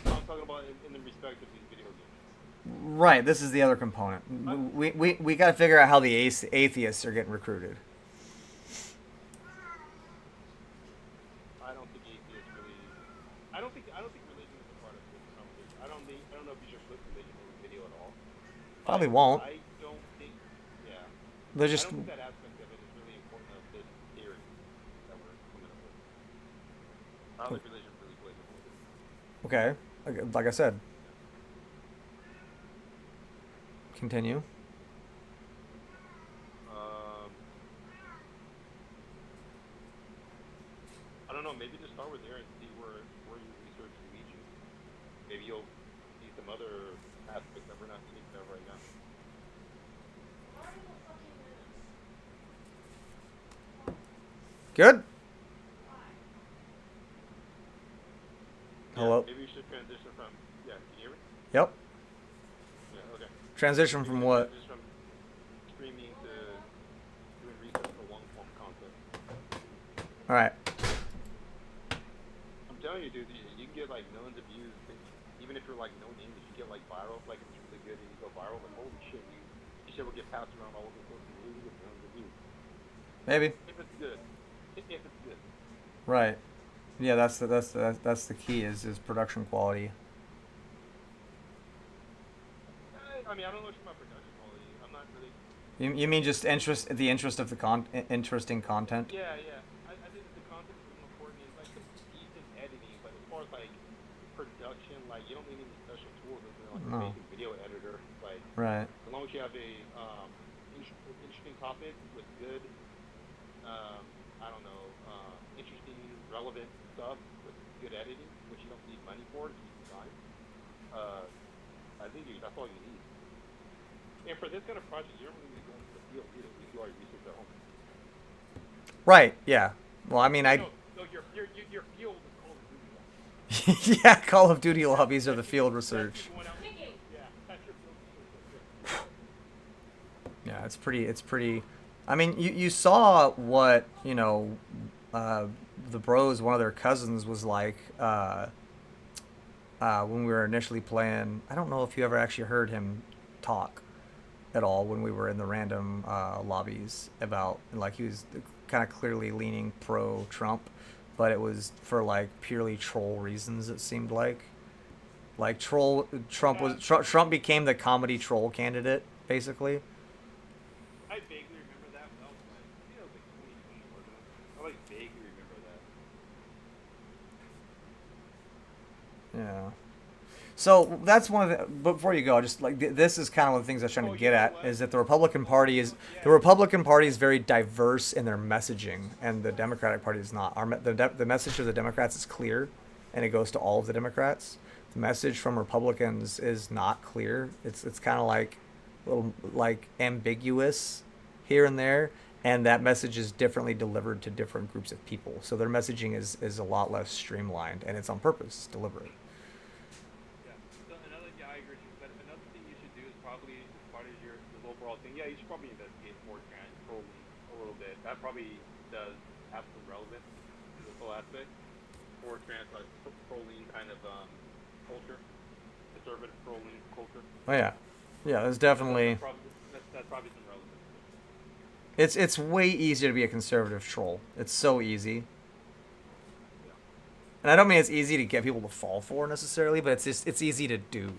F: I'm talking about in the respect of these video games.
A: Right. This is the other component. We got to figure out how the atheists are getting recruited.
F: I don't think atheists really. I don't think religion is a part of this conversation. I don't know if you should put religion in the video at all.
A: Probably won't.
F: I don't think. Yeah.
A: They're
F: I
A: just
F: don't think that aspect of it is really important of this theory that we're coming up with. I don't think religion really plays a role in it.
A: okay. Like I said. Continue.
F: I don't know. Maybe just start with there and see where your research leads you. Maybe you'll see some other aspects that we're not seeing of right now.
A: Good.
F: Yeah,
A: Hello.
F: maybe you should transition from. Yeah, can you hear me?
A: Yep.
F: Yeah. Okay.
A: Transition from what?
F: Transition from streaming to doing research for long form content.
A: All right.
F: I'm telling you, dude, you can get like millions of views. Even if you're like no name, if you get like viral, like if it's really good and you go viral, like holy shit, you shit will get passed around all over social media. You get millions of views.
A: Maybe.
F: If it's good. If it's good.
A: Right. Yeah, that's the key is production quality.
F: I mean, I don't know much about production quality. I'm not really.
A: You mean just the interest of the interesting content?
F: Yeah. I think that the content is really important. It's like some decent editing, but as far as like production, like you don't need any special tools. It's like
A: No.
F: a basic video editor. Like
A: Right.
F: as long as you have a interesting topic with good, I don't know, interesting, relevant stuff with good editing, which you don't need money for to keep time. I think that's all you need. And for this kind of project, you don't really need to go into the field either. You do all your research at home.
A: Right. Yeah. Well, I mean,
F: No, your field is Call of Duty.
A: yeah, Call of Duty lobbies are the field research.
F: Yeah, that's your field research.
A: Yeah. Yeah, it's pretty. It's pretty. I mean, you saw what uh, the Bros. One of their cousins was like when we were initially playing. I don't know if you ever actually heard him talk at all when we were in the random lobbies about like he was kind of clearly leaning pro Trump, but it was for like purely troll reasons. It seemed like troll Trump became the comedy troll candidate basically.
F: I vaguely remember that, but that was like, I think that was like 2020, wasn't it? I like vaguely remember that.
A: Yeah. So that's one of the. Before you go, just like this is kind of one of the things I was trying
F: Oh,
A: to
F: you
A: get
F: know
A: at
F: what?
A: is that the
F: Yeah.
A: Republican Party is very diverse in their messaging, and the Democratic Party is not. The message of the Democrats is clear, and it goes to all of the Democrats. The message from Republicans is not clear. It's kind of like a little like ambiguous here and there, and that message is differently delivered to different groups of people. So their messaging is a lot less streamlined, and it's on purpose, deliberate.
F: Yeah. So another, yeah, I agree with you. But another thing you should do is probably, as part of your overall thing, yeah, you should probably investigate more trans trolling a little bit. That probably does have some relevance to this whole aspect. More trans like trolling kind of culture, conservative trolling culture.
A: Oh yeah, yeah. There's
F: That's
A: definitely
F: probably that's probably some relevance to it.
A: it's way easier to be a conservative troll. It's so easy,
F: Yeah.
A: and I don't mean it's easy to get people to fall for necessarily, but it's easy to do.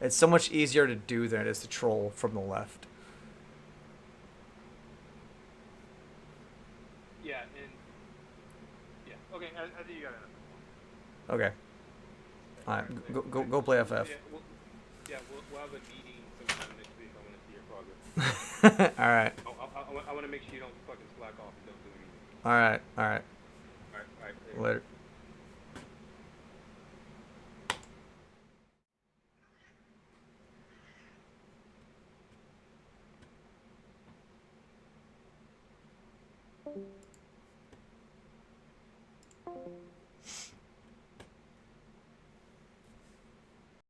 A: It's so much easier to do than it is to troll from the left.
F: Yeah, and yeah. Okay, I think you got enough info.
A: Okay,
F: Okay,
A: all
F: all right,
A: right,
F: later. All right.
A: go play FF.
F: Yeah, we'll have a meeting sometime next week. I want to see your progress.
A: All right,
F: I want to make sure you don't fucking slack off and don't do anything.
A: all right.
F: All right, later.
A: Later.